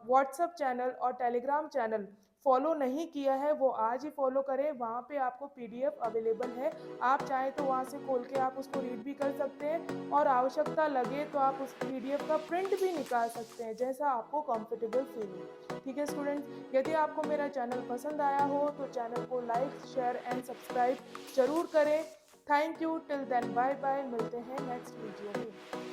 व्हाट्सएप चैनल और टेलीग्राम चैनल फॉलो नहीं किया है वो आज ही फॉलो करें, वहाँ पे आपको पीडीएफ अवेलेबल है। आप चाहें तो वहाँ से खोल के आप उसको रीड भी कर सकते हैं और आवश्यकता लगे तो आप उस पीडीएफ का प्रिंट भी निकाल सकते हैं, जैसा आपको कंफर्टेबल फील हो। ठीक है स्टूडेंट्स, यदि आपको मेरा चैनल पसंद आया हो तो चैनल को लाइक, शेयर एंड सब्सक्राइब जरूर करें। Thank you, till then bye bye, मिलते हैं नेक्स्ट वीडियो में।